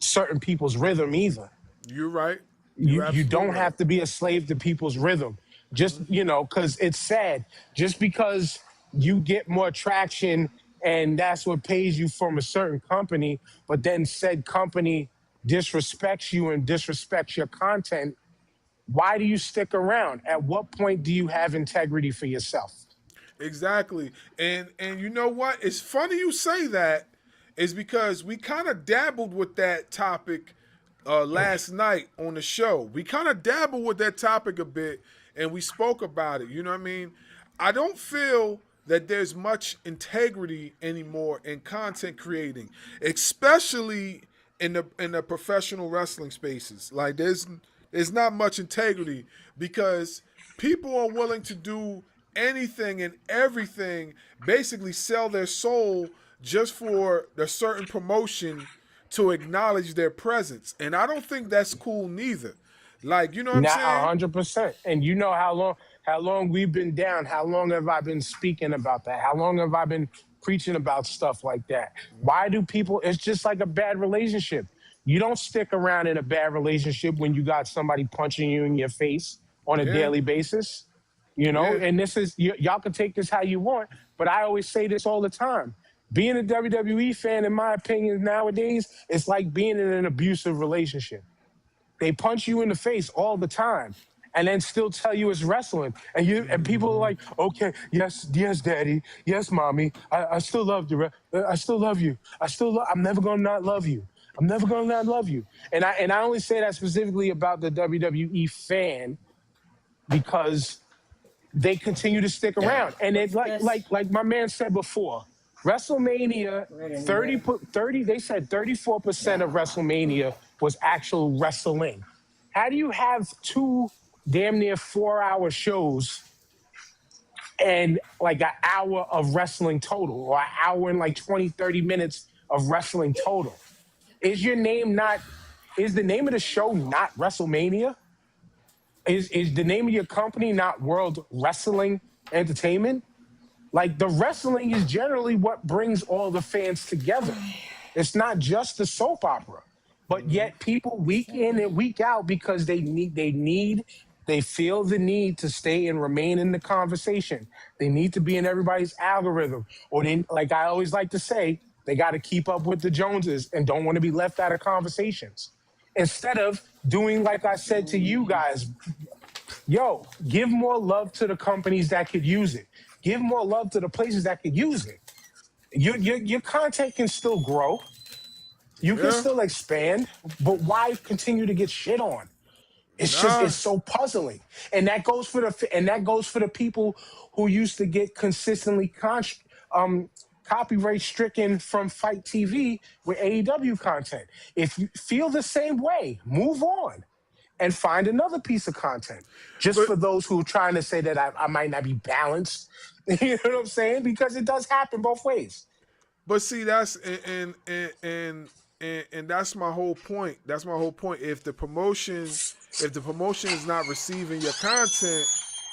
certain people's rhythm either. You're right. You don't have to be a slave to people's rhythm. Just, you know, because it's sad. Just because you get more traction and that's what pays you from a certain company, but then said company disrespects you and disrespects your content, why do you stick around? At what point do you have integrity for yourself? Exactly. And you know what? It's funny you say that, is because we kind of dabbled with that topic last night on the show. We kind of dabbled with that topic a bit and we spoke about it. You know what I mean? I don't feel that there's much integrity anymore in content creating, especially in the professional wrestling spaces. Like there's not much integrity because people are willing to do anything and everything, basically sell their soul just for a certain promotion to acknowledge their presence. And I don't think that's cool neither. Like, you know what I'm saying? 100%. And you know how long we've been down. How long have I been speaking about that? How long have I been preaching about stuff like that? Why do people, it's just like a bad relationship. You don't stick around in a bad relationship when you got somebody punching you in your face on a daily basis. You know, and this is, y'all can take this how you want, but I always say this all the time. Being a WWE fan, in my opinion, nowadays, it's like being in an abusive relationship. They punch you in the face all the time and then still tell you it's wrestling. And people are like, okay, yes, daddy, yes, mommy. I still love you. I still love you. I'm never gonna not love you. I'm never gonna not love you. And I only say that specifically about the WWE fan because they continue to stick around. And it like my man said before, WrestleMania 30, they said 34% of WrestleMania was actual wrestling. How do you have two damn near 4-hour shows and like an hour of wrestling total, or an hour and like 20, 30 minutes of wrestling total? Is the name of the show not WrestleMania? Is the name of your company not World Wrestling Entertainment? Like, the wrestling is generally what brings all the fans together. It's not just the soap opera. But yet people week in and week out, because they feel the need to stay and remain in the conversation. They need to be in everybody's algorithm. Or they, like I always like to say, they got to keep up with the Joneses and don't want to be left out of conversations. Instead of doing like I said to you guys, yo, give more love to the companies that could use it. Give more love to the places that could use it. Your content can still grow. You can still expand, but why continue to get shit on? It's so puzzling. And that goes for the people who used to get consistently copyright stricken from Fight TV with AEW content. If you feel the same way, move on and find another piece of content. For those who are trying to say that I might not be balanced, you know what I'm saying? Because it does happen both ways. But see, that's and that's my whole point. That's my whole point. If the promotion is not receiving your content,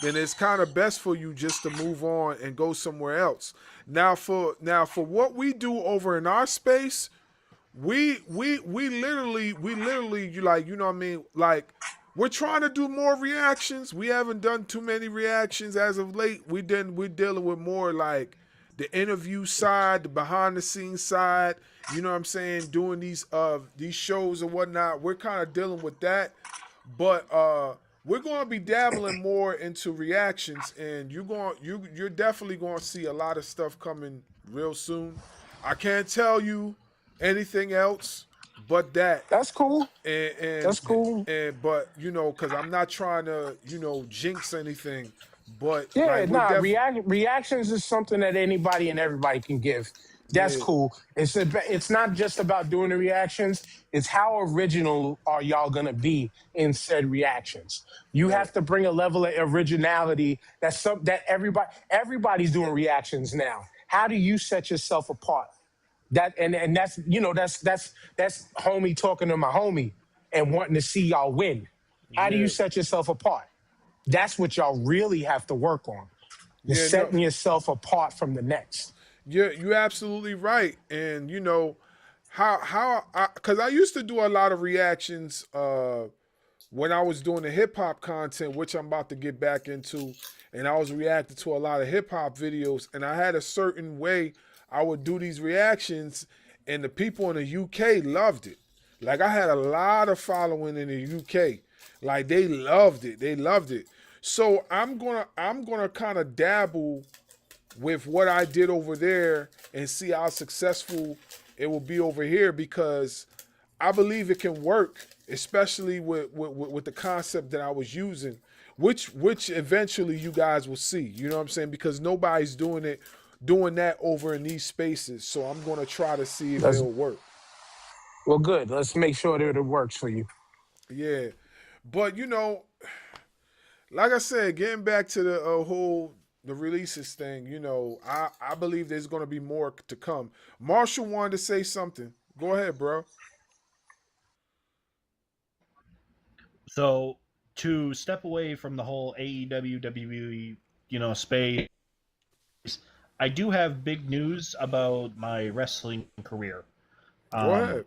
then it's kind of best for you just to move on and go somewhere else. Now for what we do over in our space, we literally you like, you know what I mean? Like, we're trying to do more reactions. We haven't done too many reactions as of late. We're dealing with more like the interview side, the behind the scenes side. You know what I'm saying? Doing these shows and whatnot. We're kind of dealing with that. But we're going to be dabbling more into reactions, and you're definitely going to see a lot of stuff coming real soon. I can't tell you anything else but that. That's cool. That's cool. But you know, because I'm not trying to, you know, jinx anything. But yeah, like, reactions is something that anybody and everybody can give. That's cool. It's not just about doing the reactions. It's how original are y'all gonna be in said reactions. You have to bring a level of originality that everybody's doing reactions now. How do you set yourself apart? And that's, you know, that's homie talking to my homie and wanting to see y'all win. How do you set yourself apart? That's what y'all really have to work on. Setting yourself apart from the next. You're absolutely right. And you know because I used to do a lot of reactions when I was doing the hip hop content, which I'm about to get back into, and I was reacting to a lot of hip hop videos, and I had a certain way I would do these reactions, and the people in the UK loved it. Like, I had a lot of following in the UK. Like, they loved it. They loved it. So I'm gonna kind of dabble with what I did over there and see how successful it will be over here, because I believe it can work, especially with the concept that I was using, which eventually you guys will see. You know what I'm saying? Because nobody's doing that over in these spaces. So I'm going to try to see if it'll work. Well, good. Let's make sure that it works for you. Yeah. But, you know, like I said, getting back to the the releases thing, you know, I believe there's going to be more to come. Marshall wanted to say something. Go ahead, bro. So, to step away from the whole AEW, WWE, you know, space, I do have big news about my wrestling career. Go ahead.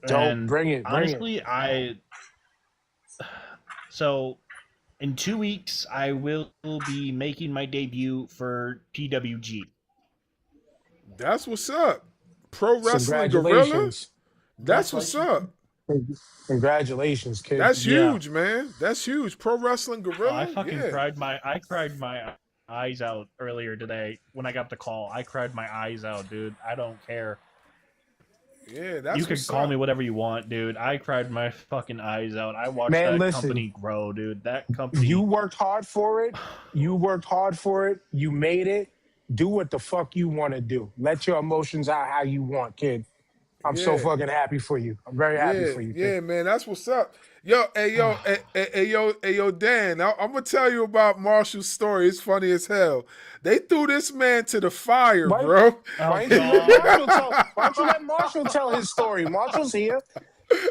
Don't bring it. Honestly, so in 2 weeks, I will be making my debut for PWG. That's what's up. Pro Wrestling Gorilla. Congratulations. That's what's up. Congratulations, kid. That's Yeah. huge, man. That's huge. Pro Wrestling I Gorilla. fucking Yeah. cried my eyes out earlier today when I got the call. I cried my eyes out, dude. I don't care. Yeah, that's You can what's call up. me whatever you want, dude. I cried my fucking eyes out. I watched Man, that listen. company grow, dude. That company. You worked hard for it. You worked hard for it. You made it. Do what the fuck you want to do. Let your emotions out how you want, kid. I'm so Yeah. fucking happy for you. I'm very happy Yeah, for you, yeah, kid. man. That's what's up. Yo, yo, Dan. I'm gonna tell you about Marshall's story. It's funny as hell. They threw this man to the fire, Why, bro. why don't you let Marshall tell his story? Marshall's here.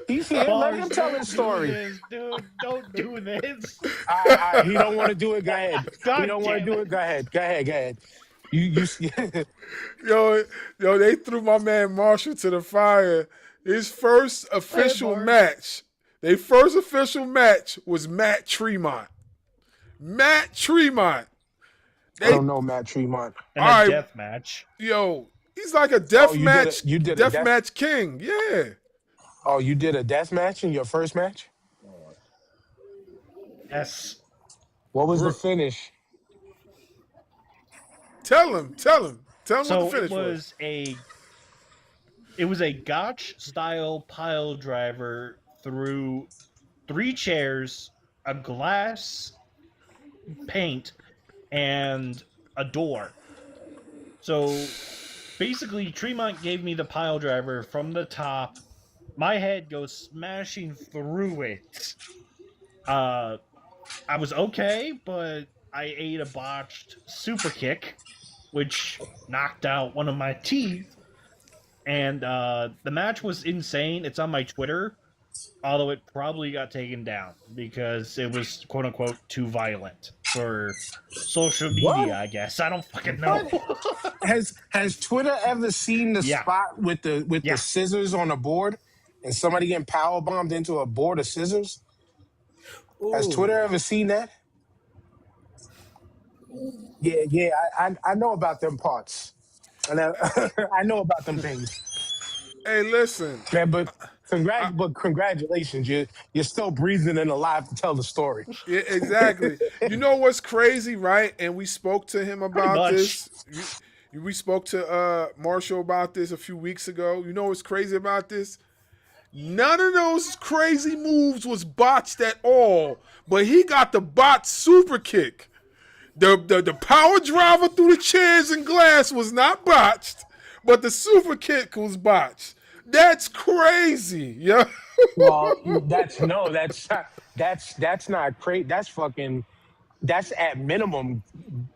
He's here. Let him tell his story. This, dude. Don't do this. He don't want to do it. Go ahead. God He don't want to damn do it. Go ahead. Go ahead. Go ahead. You yo, they threw my man Marshall to the fire. His first official match. Their first official match was Matt Tremont. Matt Tremont. I don't know Matt Tremont. And a death match. Yo, he's like a death match. You did death match king. Yeah. Oh, you did a death match in your first match? Yes. What was the finish? Tell him. Tell him So what the finish was. It was a gotch style pile driver through 3 chairs, a glass paint, and a door. So basically, Tremont gave me the pile driver from the top. My head goes smashing through it. I was okay, but I ate a botched super kick, which knocked out one of my teeth. And the match was insane. It's on my Twitter, although it probably got taken down because it was quote unquote too violent for social media. What? I guess I don't fucking know. Has Twitter ever seen the spot with the scissors on the board and somebody getting power bombed into a board of scissors? Ooh. Has Twitter ever seen that? Yeah. I know about them parts. I know about them things. Hey, listen. Man, but congratulations. You're still breathing and alive to tell the story. Yeah, exactly. You know what's crazy, right? And we spoke to him about this. We spoke to Marshall about this a few weeks ago. You know what's crazy about this? None of those crazy moves was botched at all, but he got the botched super kick. The power driver through the chairs and glass was not botched, but the super kick was botched. That's crazy, yeah. Well, that's not crazy. That's at minimum.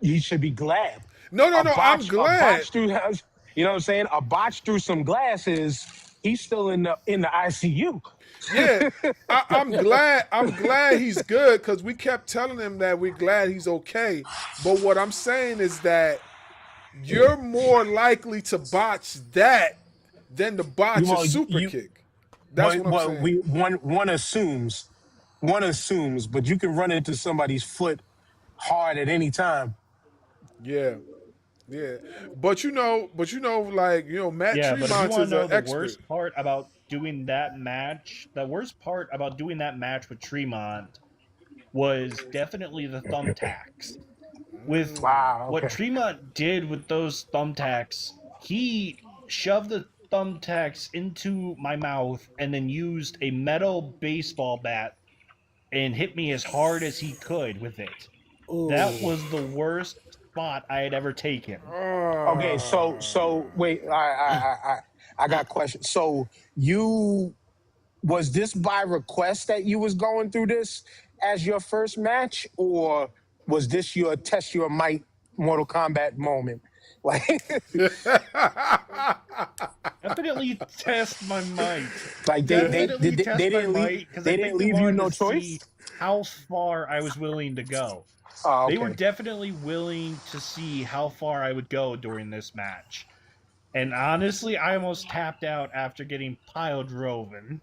You should be glad. No, I'm glad. You know what I'm saying? A botch through some glasses. He's still in the ICU. Yeah, I'm glad. I'm glad he's good because we kept telling him that we're glad he's okay. But what I'm saying is that you're more likely to botch that than to botch a super kick. That's what I'm saying. One assumes, but you can run into somebody's foot hard at any time. Yeah. But Matt But you Tremont want is to know an the expert. worst part about doing that match? The worst part about doing that match with Tremont was definitely the thumbtacks. With what Tremont did with those thumbtacks, he shoved the thumbtacks into my mouth and then used a metal baseball bat and hit me as hard as he could with it. Ooh. That was the worst spot I had ever taken. Okay, so wait, I got a question. So was this by request that you was going through this as your first match, or was this your test your might Mortal Kombat moment? Like definitely test my might. Like they didn't leave you no choice. How far I was willing to go. Oh, okay. They were definitely willing to see how far I would go during this match. And honestly, I almost tapped out after getting pile driven.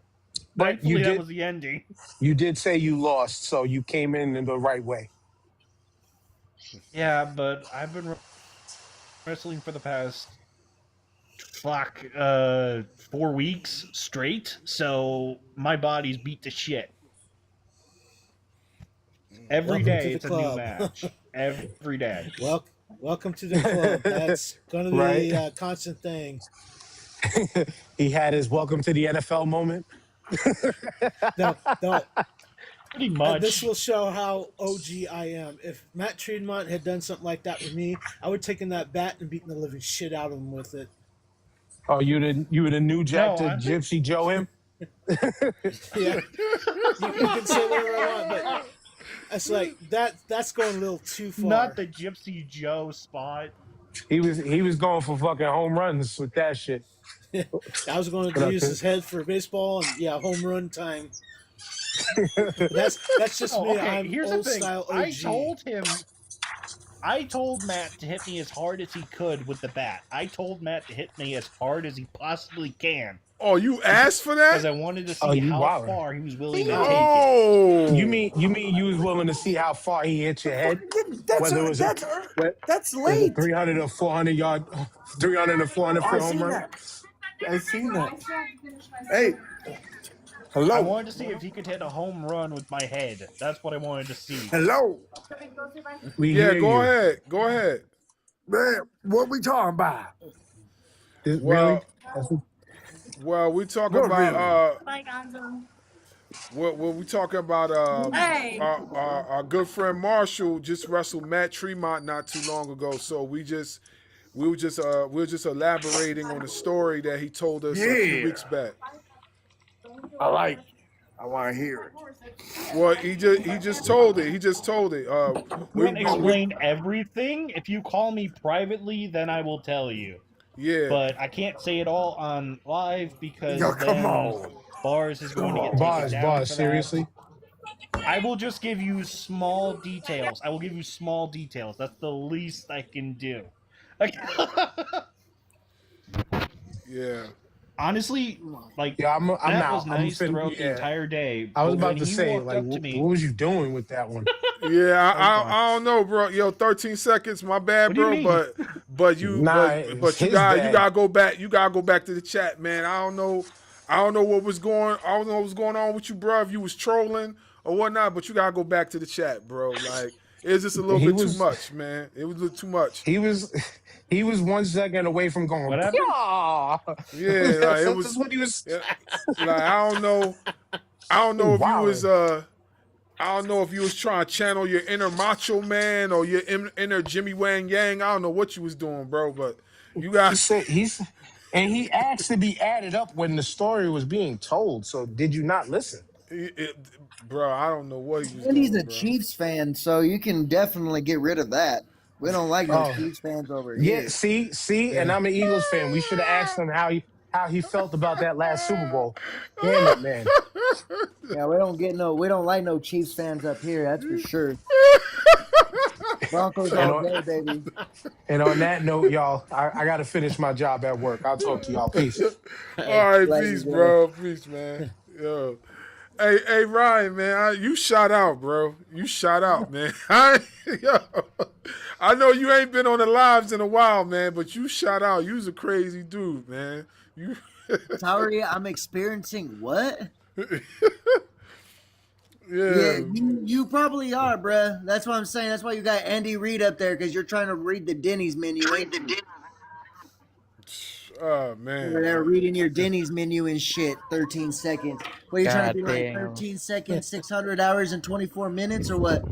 But Thankfully, that was the ending. You did say you lost, so you came in the right way. Yeah, but I've been wrestling for the past fuck 4 weeks straight, so my body's beat to shit. Every Welcome to day the it's a new club. match. Every day. Welcome to the club. That's going to Right? be a constant thing. He had his welcome to the NFL moment. No. Pretty This much. will show how OG I am. If Matt Tremont had done something like that with me, I would have taken that bat and beaten the living shit out of him with it. Oh, you would have New Jack No, to I'm Gypsy Joe him? Yeah, you can say whatever I want, but it's like that's going a little too far. not the Gypsy Joe spot. He was going for fucking home runs with that shit. I was going What to up, use kid? his head for baseball and home run time. But that's just me. Okay, I'm here's the old thing. style OG. I told Matt to hit me as hard as he could with the bat. I told Matt to hit me as hard as he possibly can. Oh, you asked for that? Because I wanted to see you how wildin'. far he was willing to take it. Oh, You mean you was willing to see how far he hit your head? Whether it was That's was a late. 300 or 400 yard, 300 or 400 foot I've home seen run? that. I've seen that. Hey, I hello. wanted to see if he could hit a home run with my head. That's what I wanted to see. Hello. We yeah. hear Go you. ahead. Go ahead. Man, what we talking about? Really? Well, That's what- well, we talking What about Bye, Gonzo. what we talking about Hey. our good friend Marshall just wrestled Matt Tremont not too long ago. So we were just elaborating on the story that he told us a few Yeah. weeks back. I like it. I want to hear it. Well, he just told it. He just told it. I can't explain everything. If you call me privately, then I will tell you. Yeah. But I can't say it all on live because Yo, come then on. Bars is going to get taken Bars, down bars, for seriously? that. I will just give you small details. That's the least I can do. Yeah. Honestly, like Yeah, I'm that out. was nice throughout the yeah. entire day. I was but about when to he say, walked like, up to what me, was you doing with that one? Yeah, I don't know, bro. Yo, 13 seconds, my bad, What do you bro. mean? But you Nah, but it's you his gotta bad. go back. You gotta go back to the chat, man. I don't know what was going. I don't know what was going on with you, bro. If you was trolling or whatnot, but you gotta go back to the chat, bro. Like it's just a little He bit was- too much, man. It was a little too much. He was 1 second away from going. What happened? "Pyaw." Yeah, like it That's was. what he was. Yeah, like I don't know if you was I don't know if you was trying to channel your inner Macho Man or your inner Jimmy Wang Yang. I don't know what you was doing, bro, but you He got said he asked to be added up when the story was being told. So did you not listen? bro. I don't know what he was And he's doing, a bro. Chiefs fan, so you can definitely get rid of that. We don't like no Oh. Chiefs fans over Yeah, here. see, and I'm an Eagles fan. We should have asked him how he felt about that last Super Bowl. Damn it, man. Yeah, we don't like no Chiefs fans up here. That's for sure. Broncos And all on- day, baby. And on that note, y'all, I got to finish my job at work. I'll talk to y'all. Peace. All right, Like, peace, bro. Peace, man. Yo. Hey, Ryan, man, you shot out, bro. You shot out, man. Yo, I know you ain't been on the lives in a while, man, but you shot out. You was a crazy dude, man. You. Sorry, I'm experiencing what? Yeah. You probably are, bruh. That's what I'm saying. That's why you got Andy Reid up there, because you're trying to read the Denny's menu. Oh, man. Over there reading your Denny's menu and shit. 13 seconds. What, you trying to be like 13 seconds, 600 hours, and 24 minutes, or what?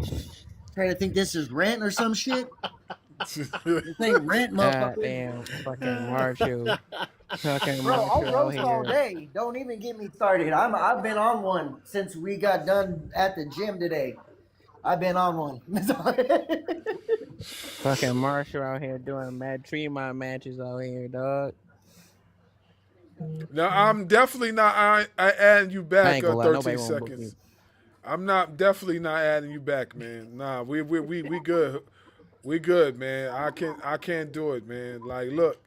Trying to think this is Rent or some shit? This ain't Rent, motherfucker. Damn, fucking Marshall. Fucking Bro, I'll Marshall roast all here. day. Don't even get me started. I've been on one since we got done at the gym today. I've been on one. Fucking Marshall out here doing mad Tremont matches out here, dog. No, I'm definitely not. I adding you I back ain't gonna lie, nobody 13 won't book seconds. me. I'm definitely not adding you back, man. Nah, we good. We good, man. I can't do it, man. Like, look,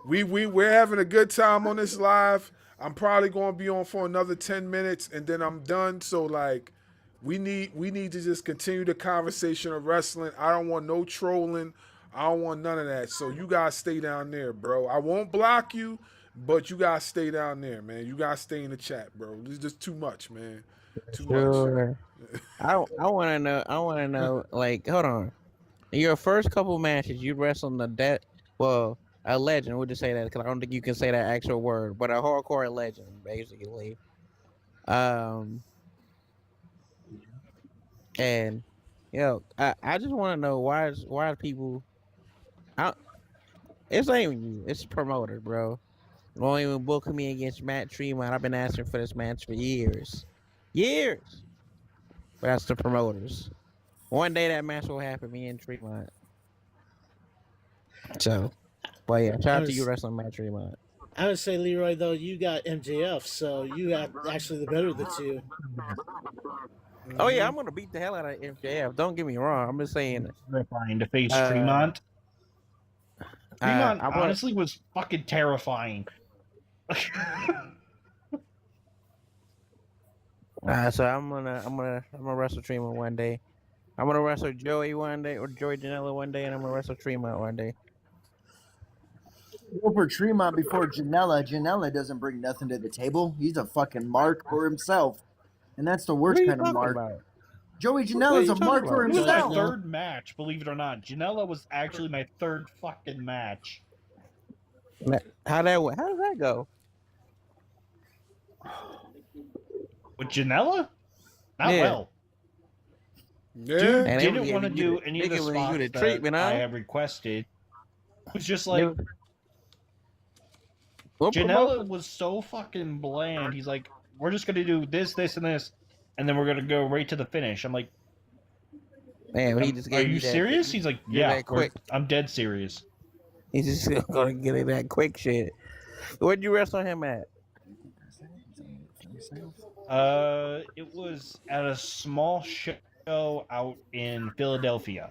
we're having a good time on this live. I'm probably gonna be on for another 10 minutes and then I'm done. So like, we need to just continue the conversation of wrestling. I don't want no trolling. I don't want none of that. So you guys stay down there, bro. I won't block you, but you guys stay down there, man. You guys stay in the chat, bro. This is just too much, man. Too much. Sure. I want to know. I want to know. Like, hold on. In your first couple matches, you wrestled well, a legend. We'll just say that because I don't think you can say that actual word, but a hardcore legend, basically. Um, and I just want to know why people. I, it's not even you. It's the promoter, bro. Won't even book me against Matt Tremont. I've been asking for this match for years. But that's the promoters. One day that match will happen. Me and Tremont. So, but yeah, shout out to you, wrestling Matt Tremont. I would say, Leroy, though, you got MJF, so you have actually the better of the two. Oh yeah, I'm gonna beat the hell out of MJF. Don't get me wrong. I'm just saying. Terrifying to face Tremont. Tremont honestly was fucking terrifying. So I'm gonna wrestle Tremont one day. I'm gonna wrestle Joey one day or Joey Janela one day, and I'm gonna wrestle Tremont one day. Well, for Tremont before Janela doesn't bring nothing to the table. He's a fucking mark for himself, and that's the worst kind of mark. About? Joey Janela's a mark for It was himself. my third match, believe it or not. Janela was actually my third fucking match. How did that go? With Janela? Not Yeah. well. Yeah. Dude And didn't want to do any of the spots that treatment, I huh? have requested. It was just like What Janela was so fucking bland. He's like, we're just gonna do this, this, and this, and then we're gonna go right to the finish. I'm like, man, he just are gave you that, serious? He's like, yeah, that quick. I'm dead serious. He's just gonna get in that quick shit. Where'd you wrestle him at? It was at a small show out in Philadelphia.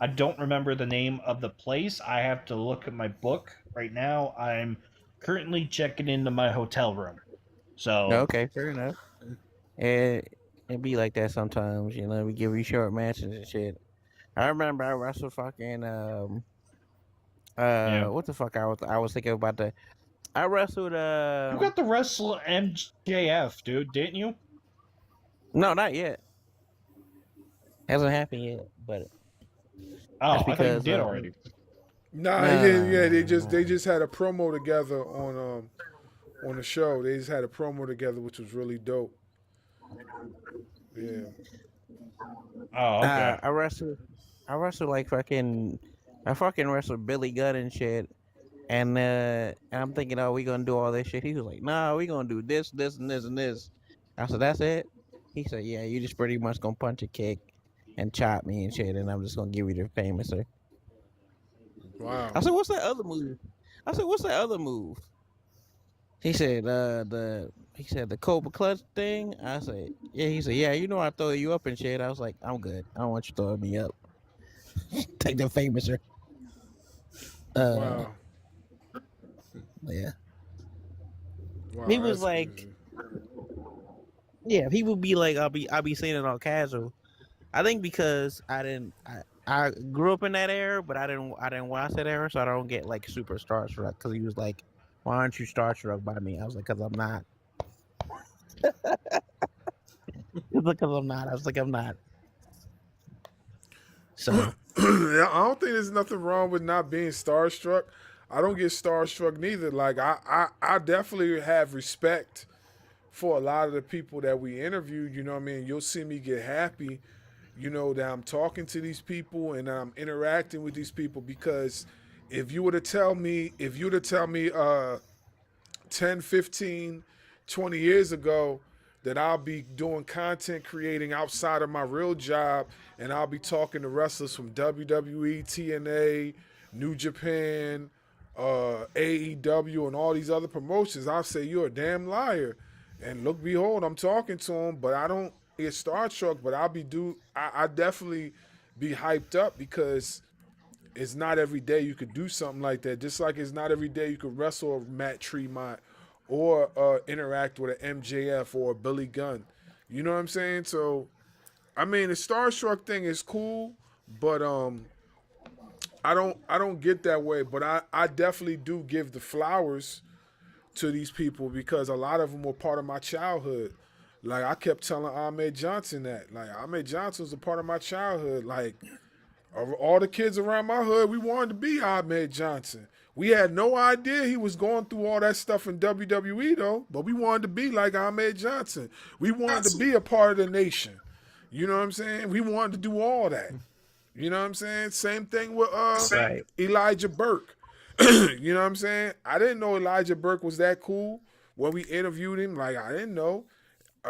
I don't remember the name of the place. I have to look at my book right now. I'm currently checking into my hotel room. So Okay, fair enough. It be like that sometimes, you know. We give you short matches and shit. I remember I wrestled fucking what the fuck I was thinking about that. I wrestled you got to wrestle MJF, dude, didn't you? No, not yet. Hasn't happened yet, but I thought you did already. Nah, yeah, they just had a promo together on the show. They just had a promo together, which was really dope. Yeah. Oh, okay. I wrestled like I fucking wrestled Billy Gunn and shit. And I'm thinking, oh, we gonna do all this shit. He was like, nah, we gonna do this, this, and this, and this. I said, that's it? He said, yeah, you just pretty much gonna punch a kick and chop me and shit, and I'm just gonna give you the famouser. Wow. I said, what's that other move? He said, the Cobra Clutch thing. I said, yeah. He said, yeah, you know I throw you up and shit. I was like, I'm good. I don't want you throwing me up. Take the famouser. Wow. Yeah. Wow, He was like, yeah, he would be like, I'll be saying it all casual. I think because I grew up in that era, but I didn't watch that era, so I don't get like super starstruck. Because he was like, why aren't you starstruck by me? I was like, because I'm not. Because I'm not. I was like, I'm not. So I don't think there's nothing wrong with not being starstruck. I don't get starstruck neither. Like I definitely have respect for a lot of the people that we interview. You know what I mean? You'll see me get happy, you know, that I'm talking to these people and I'm interacting with these people, because if you were to tell me 10, 15, 20 years ago that I'll be doing content creating outside of my real job and I'll be talking to wrestlers from WWE, TNA, New Japan, AEW, and all these other promotions, I'll say you're a damn liar. And look, behold, I'm talking to them, but I don't get starstruck, but I definitely be hyped up, because it's not every day you could do something like that. Just like it's not every day you could wrestle a Matt Tremont or interact with an MJF or a Billy Gunn. You know what I'm saying? So, I mean, the starstruck thing is cool, but I don't get that way, but I definitely do give the flowers to these people because a lot of them were part of my childhood. Like I kept telling Ahmed Johnson that. Like Ahmed Johnson was a part of my childhood. Like of all the kids around my hood, we wanted to be Ahmed Johnson. We had no idea he was going through all that stuff in WWE though, but we wanted to be like Ahmed Johnson. We wanted to be a part of the nation. You know what I'm saying? We wanted to do all that. You know what I'm saying? Same thing with Right. Elijah Burke. You know what I'm saying? I didn't know Elijah Burke was that cool when we interviewed him. Like I didn't know.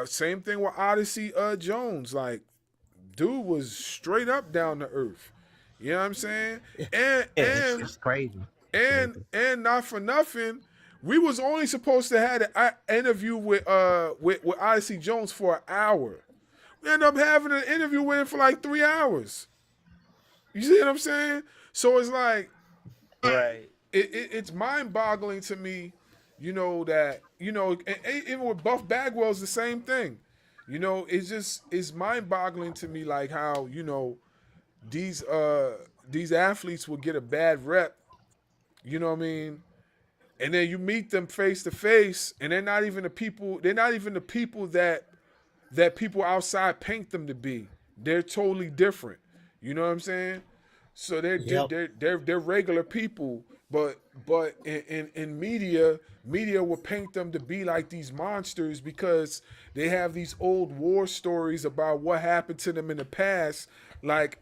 Same thing with Odyssey Jones. Like dude was straight up down to earth. You know what I'm saying? And Yeah, and it's crazy. and not for nothing, we was only supposed to have an interview with Odyssey Jones for an hour. We ended up having an interview with him for like 3 hours. You see what I'm saying? So it's like, Right. it's mind-boggling to me, that, and even with Buff Bagwell's the same thing. It's mind-boggling to me like how, these athletes will get a bad rep, you know what I mean? And then you meet them face to face, and they're not even the people that people outside paint them to be. They're totally different. You know what I'm saying? So they're regular people, but in media will paint them to be like these monsters because they have these old war stories about what happened to them in the past. Like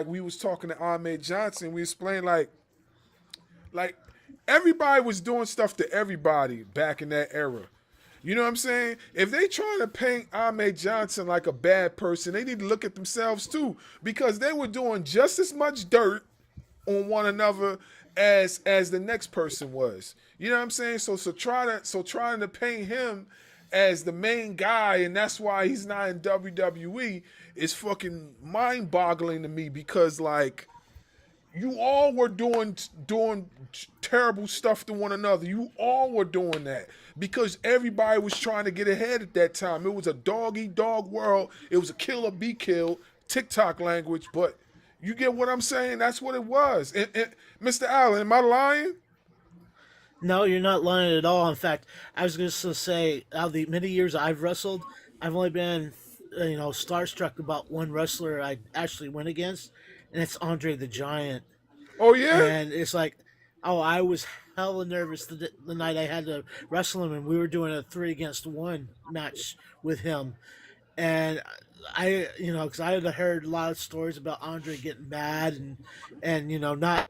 we was talking to Ahmed Johnson, we explained like everybody was doing stuff to everybody back in that era. You know what I'm saying? If they trying to paint Ahmed Johnson like a bad person, they need to look at themselves too, because they were doing just as much dirt on one another as the next person was. You know what I'm saying? So trying to paint him as the main guy and that's why he's not in WWE is fucking mind-boggling to me because like you all were doing terrible stuff to one another. You all were doing that because everybody was trying to get ahead at that time. It was a dog-eat-dog world. It was a kill or be killed, TikTok language, but you get what I'm saying? That's what it was. And Mr. Allen, am I lying? No, you're not lying at all. In fact, I was just going to say, out of the many years I've wrestled, I've only been, starstruck about one wrestler I actually went against, and it's Andre the Giant. Oh yeah, and it's like, I was hella nervous the night I had to wrestle him, and we were doing a 3-against-1 match with him, and I, because I had heard a lot of stories about Andre getting mad and not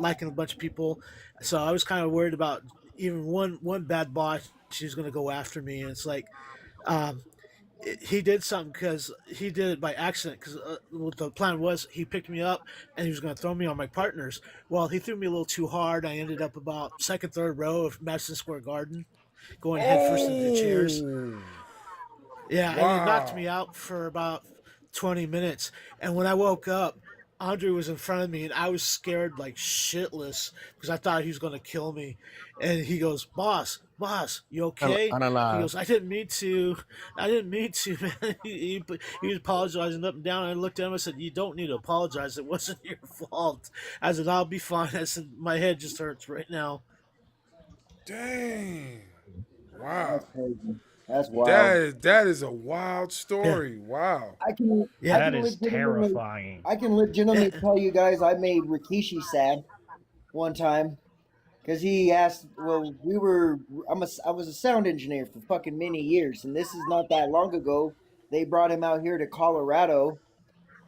liking a bunch of people, so I was kind of worried about even one bad boss. She's going to go after me, and it's like, he did something because he did it by accident. Because what the plan was, he picked me up and he was going to throw me on my partners. Well, he threw me a little too hard. I ended up about second, third row of Madison Square Garden, going headfirst into the chairs. Yeah, wow. And he knocked me out for about 20 minutes. And when I woke up, Andre was in front of me, and I was scared like shitless because I thought he was going to kill me. And he goes, boss, you okay? He goes, I didn't mean to, man. He was apologizing up and down. And I looked at him, I said, you don't need to apologize. It wasn't your fault. I said, I'll be fine. I said, my head just hurts right now. Dang. Wow. That's crazy. That's wild. That is a wild story. Yeah. Wow. That is terrifying. I can legitimately tell you guys I made Rikishi sad one time because he asked. Well, I was a sound engineer for fucking many years, and this is not that long ago. They brought him out here to Colorado,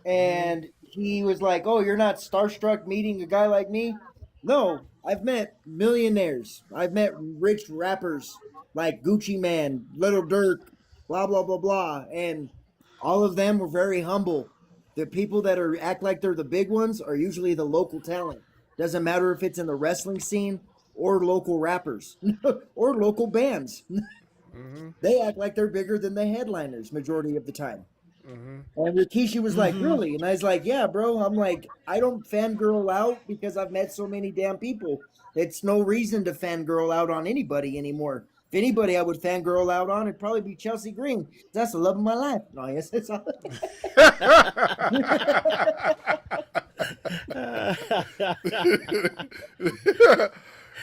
and he was like, "Oh, you're not starstruck meeting a guy like me?" No, I've met millionaires. I've met rich rappers like Gucci Man, Little Durk, blah, blah, blah, blah. And all of them were very humble. The people that act like they're the big ones are usually the local talent. Doesn't matter if it's in the wrestling scene or local rappers or local bands. They act like they're bigger than the headliners majority of the time. And Rikishi was like, really? And I was like, yeah, bro. I'm like, I don't fangirl out because I've met so many damn people. It's no reason to fangirl out on anybody anymore. If anybody I would fangirl out on, it'd probably be Chelsea Green. That's the love of my life. No, yes, it's all.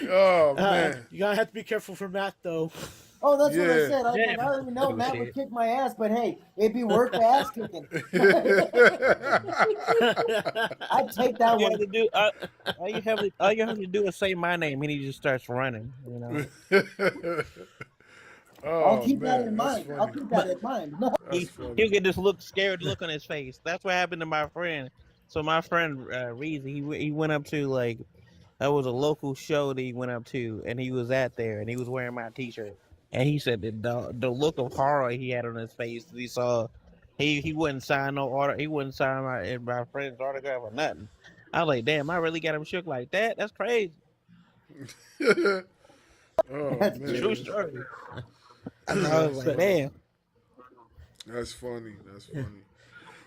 Oh man. You gotta have to be careful for Matt though. Oh, that's what I Yeah. said. I was like, I already know Matt would kick my ass, but hey, it'd be worth the ass kicking. I'd take that All you one. have to do, all you have to do is say my name, and he just starts running. You know, I'll Oh keep that man, in that's mind. I'll funny. keep that in mind. That's funny. he'll get this scared look on his face. That's what happened to my friend. So my friend Reezy, he went up to like that was a local show that he went up to, and he was at there, and he was wearing my T-shirt, and he said that the look of horror he had on his face that he saw, he wouldn't sign no order, he wouldn't sign my friend's autograph or nothing. I was like, damn, I really got him shook like that. That's crazy. Oh That's man, True true. story. I that's was like, funny. damn. That's funny. That's funny.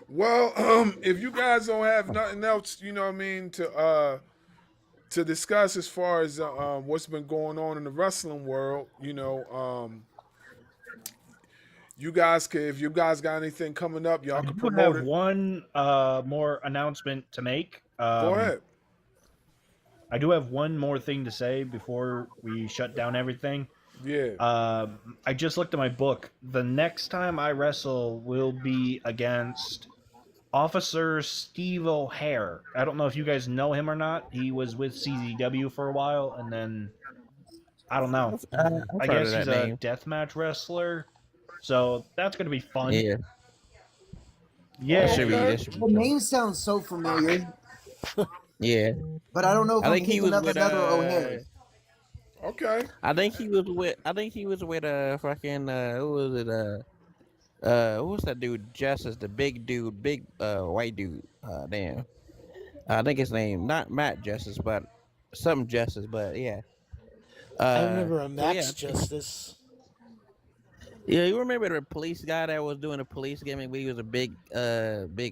Well, if you guys don't have nothing else, you know what I mean, to discuss as far as what's been going on in the wrestling world, you guys can, if you guys got anything coming up, y'all I can do promote have it. one more announcement to make. Go ahead. I do have one more thing to say before we shut down everything. Yeah. I just looked at my book. The next time I wrestle will be against Officer Steve O'Hare. I don't know if you guys know him or not. He was with CZW for a while, and then I don't know. I've I heard guess of he's that a name. deathmatch wrestler, so that's gonna be fun. Yeah, Yeah, that should be The fun. name sounds so familiar, Yeah, but I don't know if I I'm think he thinking was of with another O'Hare. Okay. I think he was with fucking who was it who was that dude Justice, the big dude, big white dude, damn, I think his name not Matt Justice but some Justice, but yeah, I remember a so yeah, Max Justice. yeah, you remember the police guy that was doing a police gimmick, but he was a big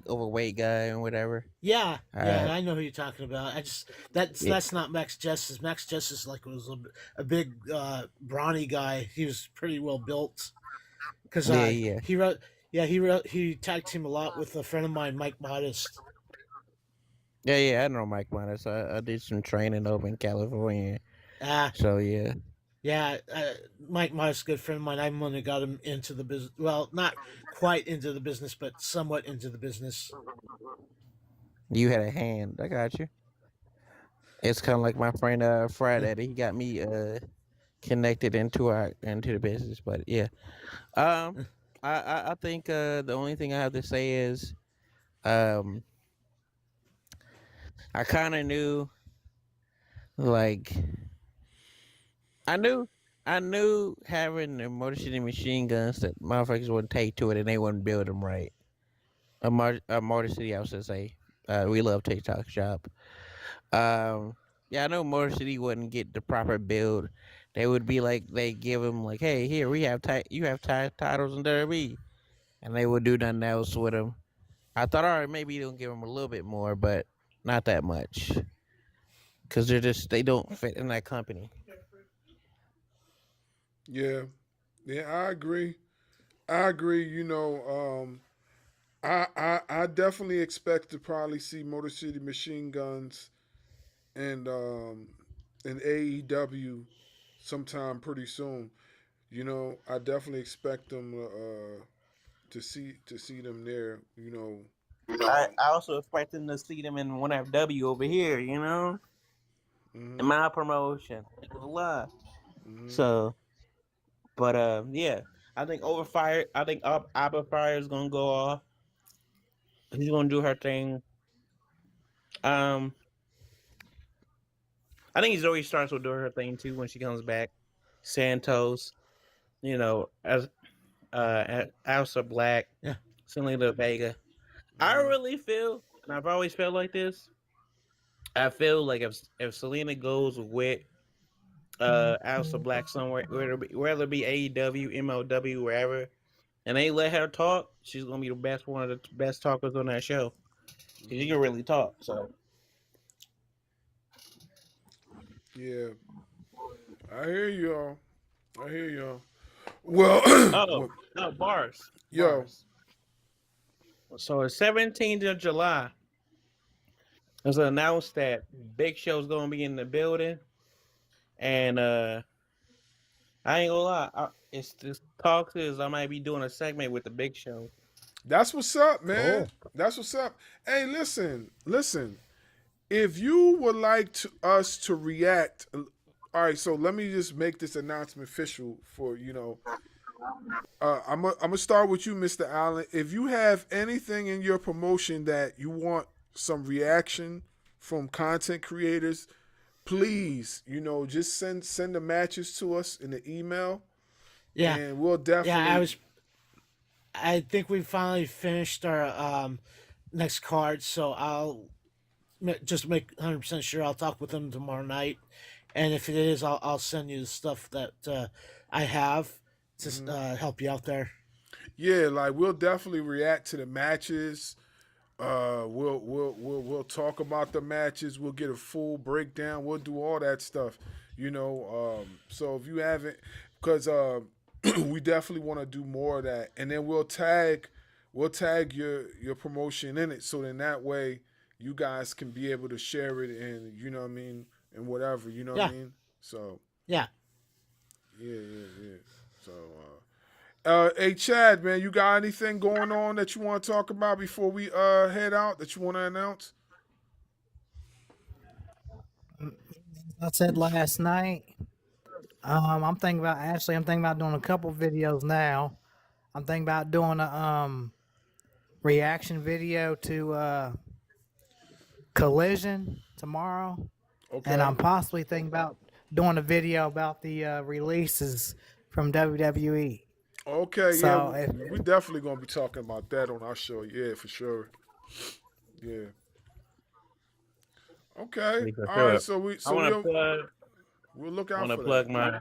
overweight guy and whatever. Yeah, uh I know who you're talking about. I just yeah, that's not Max Justice. Max Justice like was a big brawny guy. He was pretty well built because yeah. he tag teamed a lot with a friend of mine, Mike Modest. Yeah, I know Mike Myers. I did some training over in California. Ah, So yeah, yeah, Mike Modest, a good friend of mine. I'm the one who got him into the business. Well, not quite into the business, but somewhat into the business. you had a hand. I got you. It's kind of like my friend Friday. He got me connected into the business. But yeah, I think the only thing I have to say is um I kind of knew like I knew having the Motor City machine guns that motherfuckers wouldn't take to it and they wouldn't build them right. A Motor City, I was gonna say. We love TikTok Shop. Yeah, I know Motor City wouldn't get the proper build. They would be like, they give them like, hey, here we have you have titles in WWE, and they would do nothing else with them. I thought, all right, maybe they'll give them a little bit more, but not that much, because they don't fit in that company. Yeah. Yeah, I agree. I agree. I definitely expect to probably see Motor City Machine Guns and in AEW sometime pretty soon. I definitely expect them to see them there. I also expect them to see them in one FW over here, in my promotion. It was a lot. So, but yeah, I think Overfire. I think Abba Fire is gonna go off. He's gonna do her thing. I think he's already starts with doing her thing too when she comes back. Santos, as Elsa Black, Yeah. Selena Vega. I really feel, and I've always felt like this. I feel like if Selena goes with Elsa Black somewhere, whether it be AEW, MLW, wherever, and they let her talk, she's gonna be one of the best talkers on that show. She can really talk. So Yeah, I hear y'all. I hear y'all. Well, no bars. Yo. Bars. So it's 17th of July. was announced that Big Show's gonna be in the building, and I ain't gonna lie, it's this talks is I might be doing a segment with the Big Show. That's what's up, man. Cool. That's what's up. Hey, listen. If you would like us to react, all right. So let me just make this announcement official for I'm gonna start with you, Mr. Allen. If you have anything in your promotion that you want some reaction from content creators, please, just send the matches to us in the email, Yeah, and we'll yeah. definitely. I think we finally finished our next card, so I'll just make 100% sure I'll talk with them tomorrow night, and if it is, I'll send you the stuff that I have to help you out there. Yeah, like we'll definitely react to the matches. We'll talk about the matches. We'll get a full breakdown. We'll do all that stuff. So if you haven't, because we definitely want to do more of that, and then we'll tag your promotion in it, so then that way you guys can be able to share it, and you know what I mean, and whatever, you know what I Yeah. mean. So Yeah. yeah. So. Hey Chad, man, you got anything going on that you want to talk about before we head out that you want to announce? I said last night. I'm thinking about doing a couple videos now. I'm thinking about doing a reaction video to Collision tomorrow, and Okay. I'm possibly thinking about doing a video about the releases from WWE. Okay, yeah, So if, we definitely gonna be talking about that on our show. Yeah, for sure. Yeah. Okay. For All right. sure. So we I so want to we'll plug. we'll look I out want to for that. plug my. I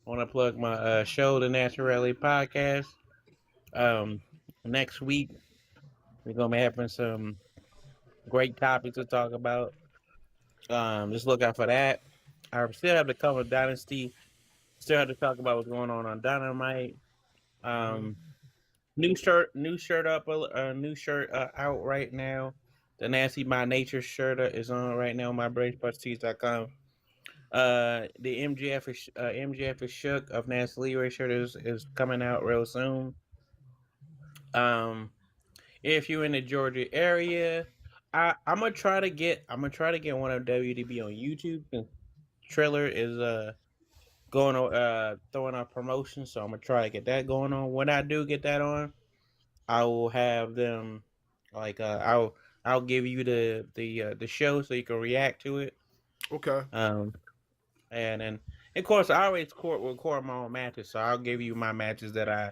want to plug my show, the Naturally Podcast. Um, Next week we're gonna be having some great topics to talk about. Just look out for that. I still have to cover Dynasty. Still have to talk about what's going on Dynamite. Um, new shirt out right now. The Nasty by Nature shirt is on right now on my bracebustees.com. The MGF is shook of Nasty Leroy shirt is coming out real soon. If you're in the Georgia area, I'm gonna try to get one of WDB on YouTube. The trailer is going on throwing out promotion, so I'm gonna try to get that going on. When I do get that on, I will have them like I'll give you the show so you can react to it. Okay. And of course I always record my own matches, so I'll give you my matches that I'm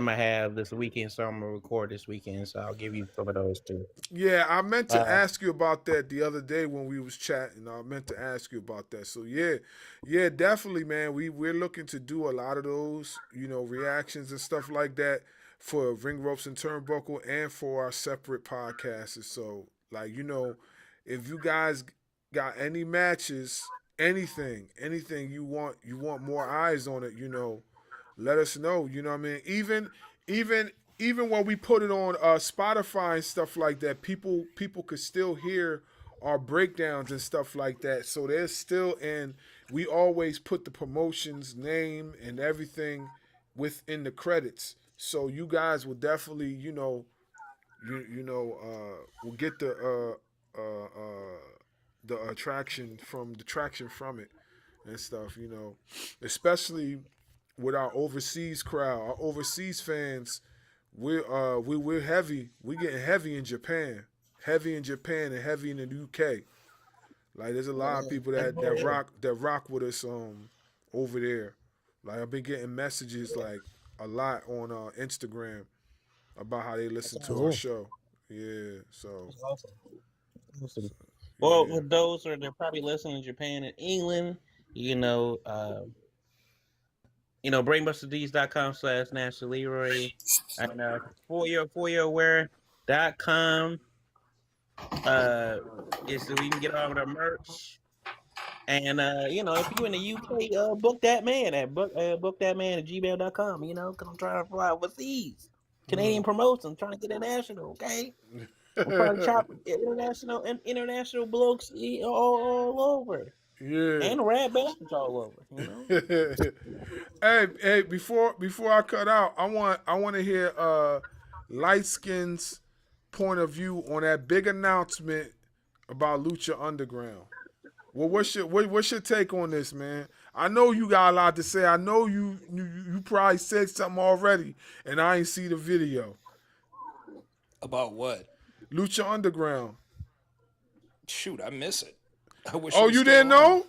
gonna have this weekend. So I'm gonna record this weekend, so I'll give you some of those too. Yeah, I meant to Uh, ask you about that the other day when we was chatting. I meant to ask you about that. So yeah, definitely, man. We're looking to do a lot of those, reactions and stuff like that for Ring Ropes and Turnbuckle and for our separate podcasts. So like, if you guys got any matches, anything you want more eyes on it, let us know. You know what I mean? Even when we put it on Spotify and stuff like that, people could still hear our breakdowns and stuff like that. So there's still we always put the promotion's name and everything within the credits. So you guys will definitely, will get the traction from it and stuff, especially with our overseas crowd, our overseas fans. We're heavy. We getting heavy in Japan, and heavy in the UK. Like there's a lot of people that rock with us over there. Like I've been getting messages like a lot on Instagram about how they listen to our show. Yeah, so awesome. Well, yeah. for those they're probably listening in Japan and England, brainbusterds.com/Nasty Leroy and foryourwear.com is so we can get all of the merch. And if you in the UK, book that man at gmail.com, because I'm trying to fly overseas. Canadian promotion, trying to get international, okay? I'm trying to chop international blokes all over, Yeah. and rad bastards all over. You know. Hey, before I cut out, I want to hear Light Skin's point of view on that big announcement about Lucha Underground. Well, what's your take on this, man? I know you got a lot to say. I know you probably said something already, and I ain't see the video. About what? Lucha Underground. Shoot, I miss it. I wish it Oh, was you still didn't on.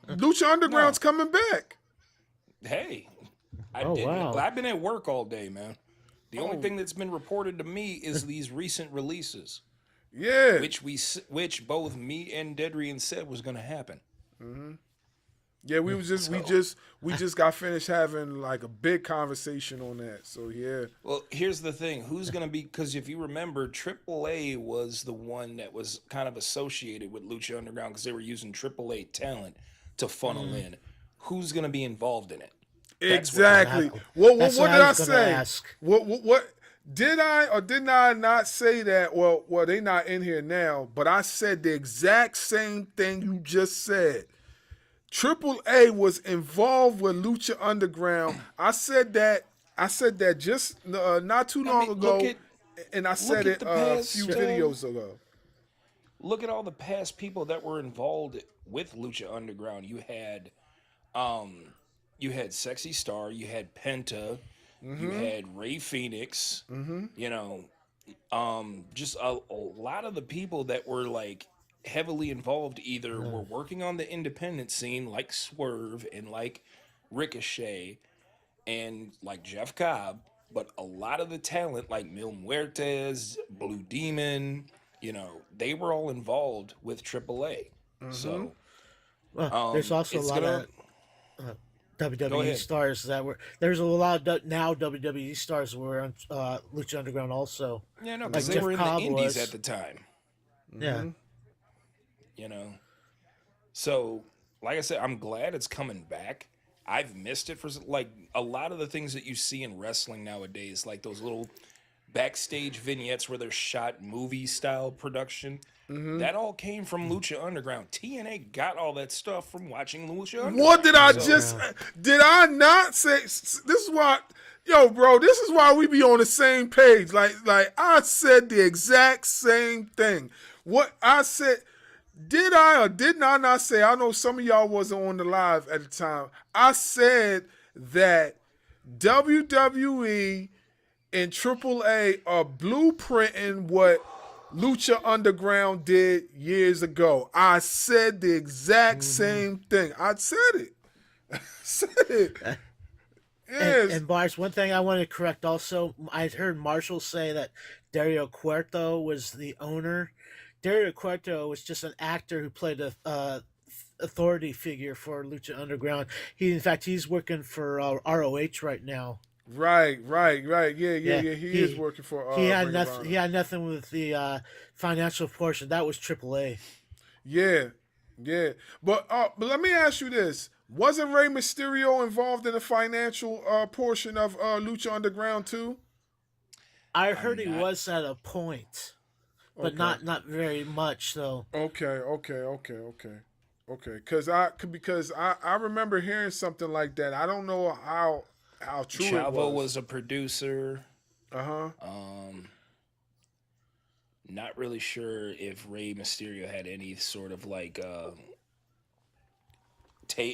know? Lucha Underground's No. coming back. Hey, I Oh, didn't. wow. But I've been at work all day, man. The only Oh. thing that's been reported to me is these recent releases, Yeah. which both me and Dedrian said was going to happen. Yeah, we just got finished having like a big conversation on that. So yeah. Well, here's the thing: who's going to be? Because if you remember, AAA was the one that was kind of associated with Lucha Underground because they were using AAA talent to funnel in. Who's going to be involved in it? Exactly. What did I say? Ask. What did I or did I not say that? Well, they not in here now, but I said the exact same thing you just said. Triple A was involved with Lucha Underground. I said that just not too long ago, and I said it a few videos ago. Look at all the past people that were involved with Lucha Underground. You had Sexy Star, you had Penta, you had Ray Phoenix, you know, just a lot of the people that were like heavily involved either were working on the independent scene like Swerve and like Ricochet and like Jeff Cobb, but a lot of the talent like Mil Muertes, Blue Demon, you know, they were all involved with AAA. So Well, there's also a it's lot gonna of Go WWE ahead. stars that were. There's a lot of now WWE stars who were on Lucha Underground also. Yeah, no, Like because they Jeff were in Cobb the indies was. at the time. Yeah. You know, so like I said, I'm glad it's coming back. I've missed it for like a lot of the things that you see in wrestling nowadays, like those little backstage vignettes where they're shot movie style production. That all came from Lucha Underground. TNA got all that stuff from watching Lucha Underground. What did I did I not say? This is why, yo, bro, this is why we be on the same page. Like I said the exact same thing. What I said, did I or did I not say? I know some of y'all wasn't on the live at the time. I said that WWE and AAA are blueprinting what Lucha Underground did years ago. I said the exact same thing. I said it. Said it. Yes. And Bars, one thing I want to correct also, I heard Marshall say that Dario Cueto was the owner. Dario Cueto was just an actor who played a authority figure for Lucha Underground. In fact, he's working for ROH right now. Right. Yeah. He is working for. He had nothing. He had nothing with the financial portion. That was AAA. Yeah. But let me ask you this: wasn't Rey Mysterio involved in the financial portion of Lucha Underground too? I heard he was at a point, but not very much though. Okay. Because I remember hearing something like that. I don't know how true Chavo it was. was a producer. Uh-huh. Not really sure if Rey Mysterio had any sort of like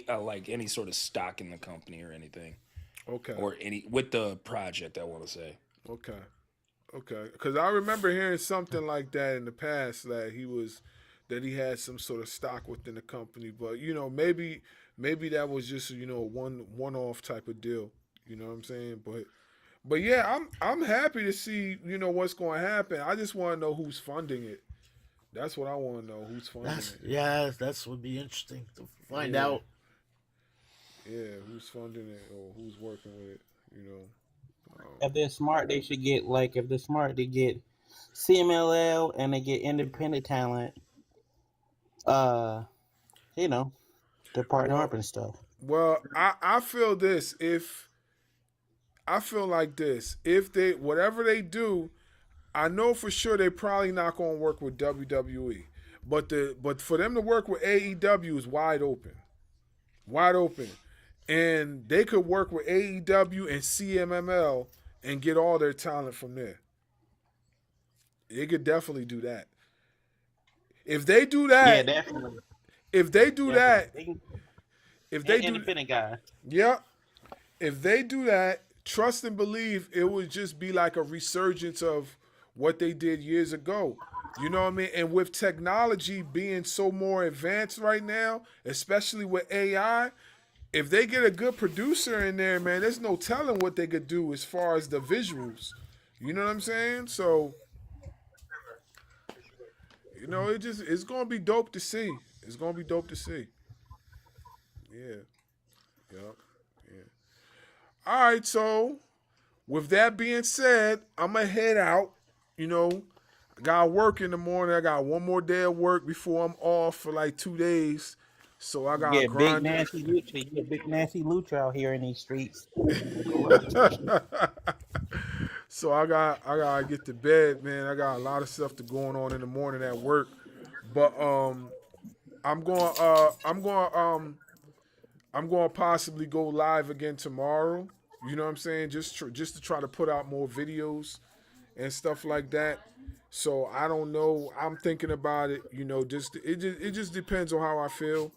like any sort of stock in the company or anything. Okay. Or any with the project, I want to say. Okay. Because I remember hearing something like that in the past that he had some sort of stock within the company, but maybe that was just one-off type of deal. You know what I'm saying? But yeah, I'm happy to see what's going to happen. I just want to know who's funding it. That's what I want to know. Who's funding it? Yeah, that would be interesting to find out. Yeah, who's funding it or who's working with it? If they're smart, they should get if they're smart, they get CMLL and they get independent talent. To partner up and stuff. Well, I feel like this. If they whatever they do, I know for sure they probably not gonna work with WWE, but for them to work with AEW is wide open, wide open, and they could work with AEW and CMML and get all their talent from there. They could definitely do that. If they do Yeah, that, definitely. if they do Definitely. that, They can, if they do, independent guy. yeah, if they do that, trust and believe it would just be like a resurgence of what they did years ago. You know what I mean? And with technology being so more advanced right now, especially with AI, if they get a good producer in there, man, there's no telling what they could do as far as the visuals. You know what I'm saying? So, it's gonna be dope to see. It's gonna be dope to see. Yeah. Yep. Yeah. All right, so with that being said, I'm gonna head out. I got work in the morning. I got one more day of work before I'm off for like 2 days. So I got Yeah, big grinded. nasty lucha. Yeah, big nasty lucha out here in these streets. So I gotta get to bed, man. I got a lot of stuff to going on in the morning at work. But I'm going to possibly go live again tomorrow. You know what I'm saying? Just to try to put out more videos and stuff like that. So I don't know. I'm thinking about it. It just depends on how I feel.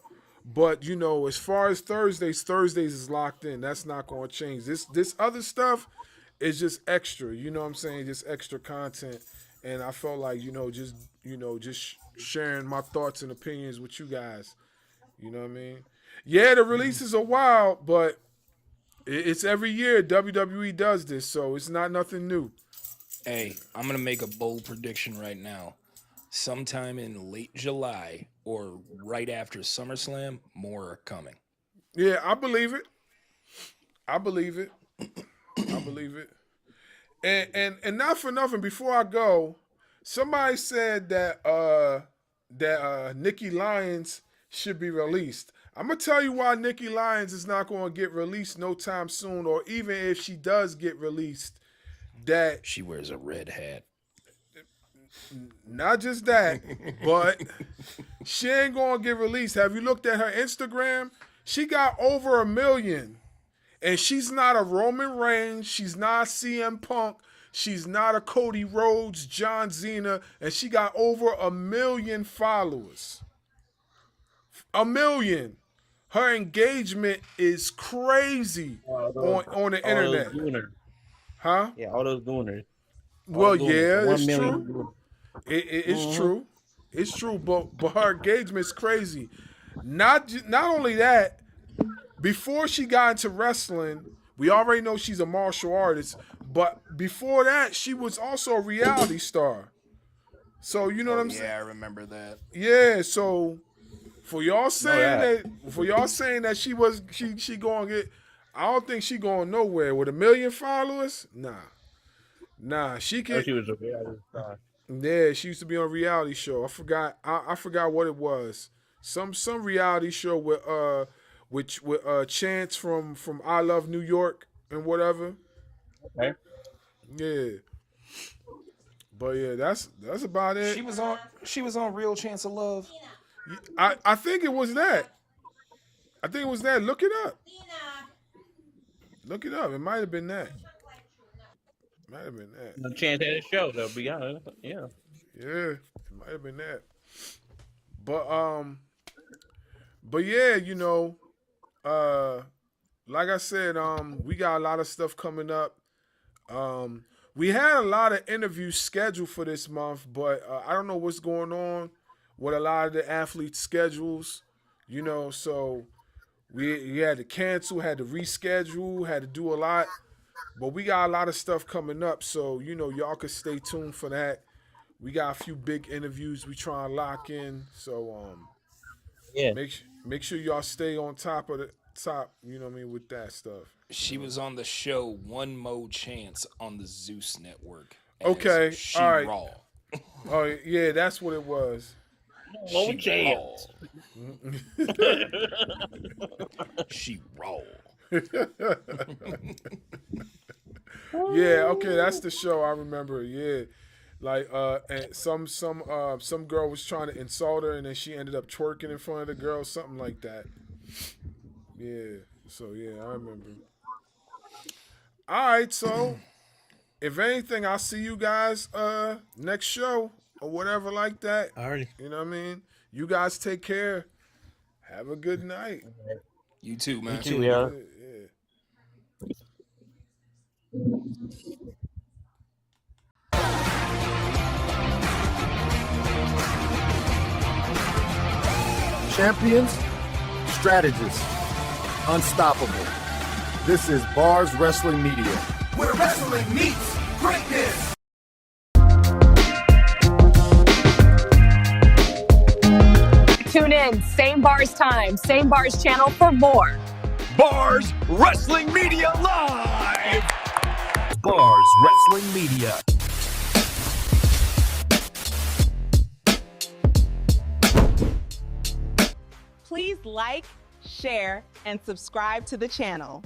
But as far as Thursdays is locked in. That's not going to change. This other stuff is just extra. You know what I'm saying? Just extra content. And I felt like just sharing my thoughts and opinions with you guys. You know what I mean? Yeah, the releases are wild, but it's every year WWE does this, so it's not nothing new. Hey, I'm gonna make a bold prediction right now. Sometime in late July or right after SummerSlam, more are coming. Yeah, I believe it. I believe it. I believe it. And not for nothing, before I go, somebody said that Nikki Lyons should be released. I'm gonna tell you why Nikki Lyons is not gonna get released no time soon, or even if she does get released, that she wears a red hat. Not just that, but she ain't gonna get released. Have you looked at her Instagram? She got over 1 million. And she's not a Roman Reigns. She's not CM Punk. She's not a Cody Rhodes, John Cena. And she got over 1 million followers. 1 million. Her engagement is crazy on the internet. Huh? Yeah, all those gooners. Well, yeah, it's 1 million. true. It's true. It's true, but her engagement's crazy. Not only that, before she got into wrestling, we already know she's a martial artist, but before that, she was also a reality star. So you know what I'm saying? Yeah, I remember that. Yeah, so for y'all saying that she gonna get, I don't think she going nowhere with 1 million followers. Nah, she can. She was a reality star. Yeah, she used to be on a reality show. I forgot. I forgot what it was. Some reality show with Chance from I Love New York and whatever. Okay. Yeah. But yeah, that's about it. She was on Real Chance of Love. I think it was that. Look it up. Look it up. It might have been that. No chance at a show, though. Be honest. Yeah. Yeah, it might have been that. But yeah, like I said, we got a lot of stuff coming up. We had a lot of interviews scheduled for this month, but I don't know what's going on with a lot of the athletes' schedules. So we had to cancel, had to reschedule, had to do a lot. But we got a lot of stuff coming up, so y'all can stay tuned for that. We got a few big interviews we try and lock in, so yeah. Make sure y'all stay on top of the top. You know what I mean, with that stuff. She was on the show One Mo Chance on the Zeus Network. Okay, She all right. Raw. Oh yeah, that's what it was. Mo Chance. She Raw. Yeah, okay, that's the show. I remember. Yeah, Like and some girl was trying to insult her, and then she ended up twerking in front of the girl, something like that. Yeah. So yeah, I remember. All right, so if anything, I'll see you guys next show or whatever like that. Alrighty. You know what I mean? You guys take care. Have a good night. You too, man. You too, yeah. Yeah. Champions, strategists, unstoppable. This is Bars Wrestling Media. Where wrestling meets greatness. Tune in, same bars time, same bars channel for more. Bars Wrestling Media Live. Bars Wrestling Media. Please like, share, and subscribe to the channel.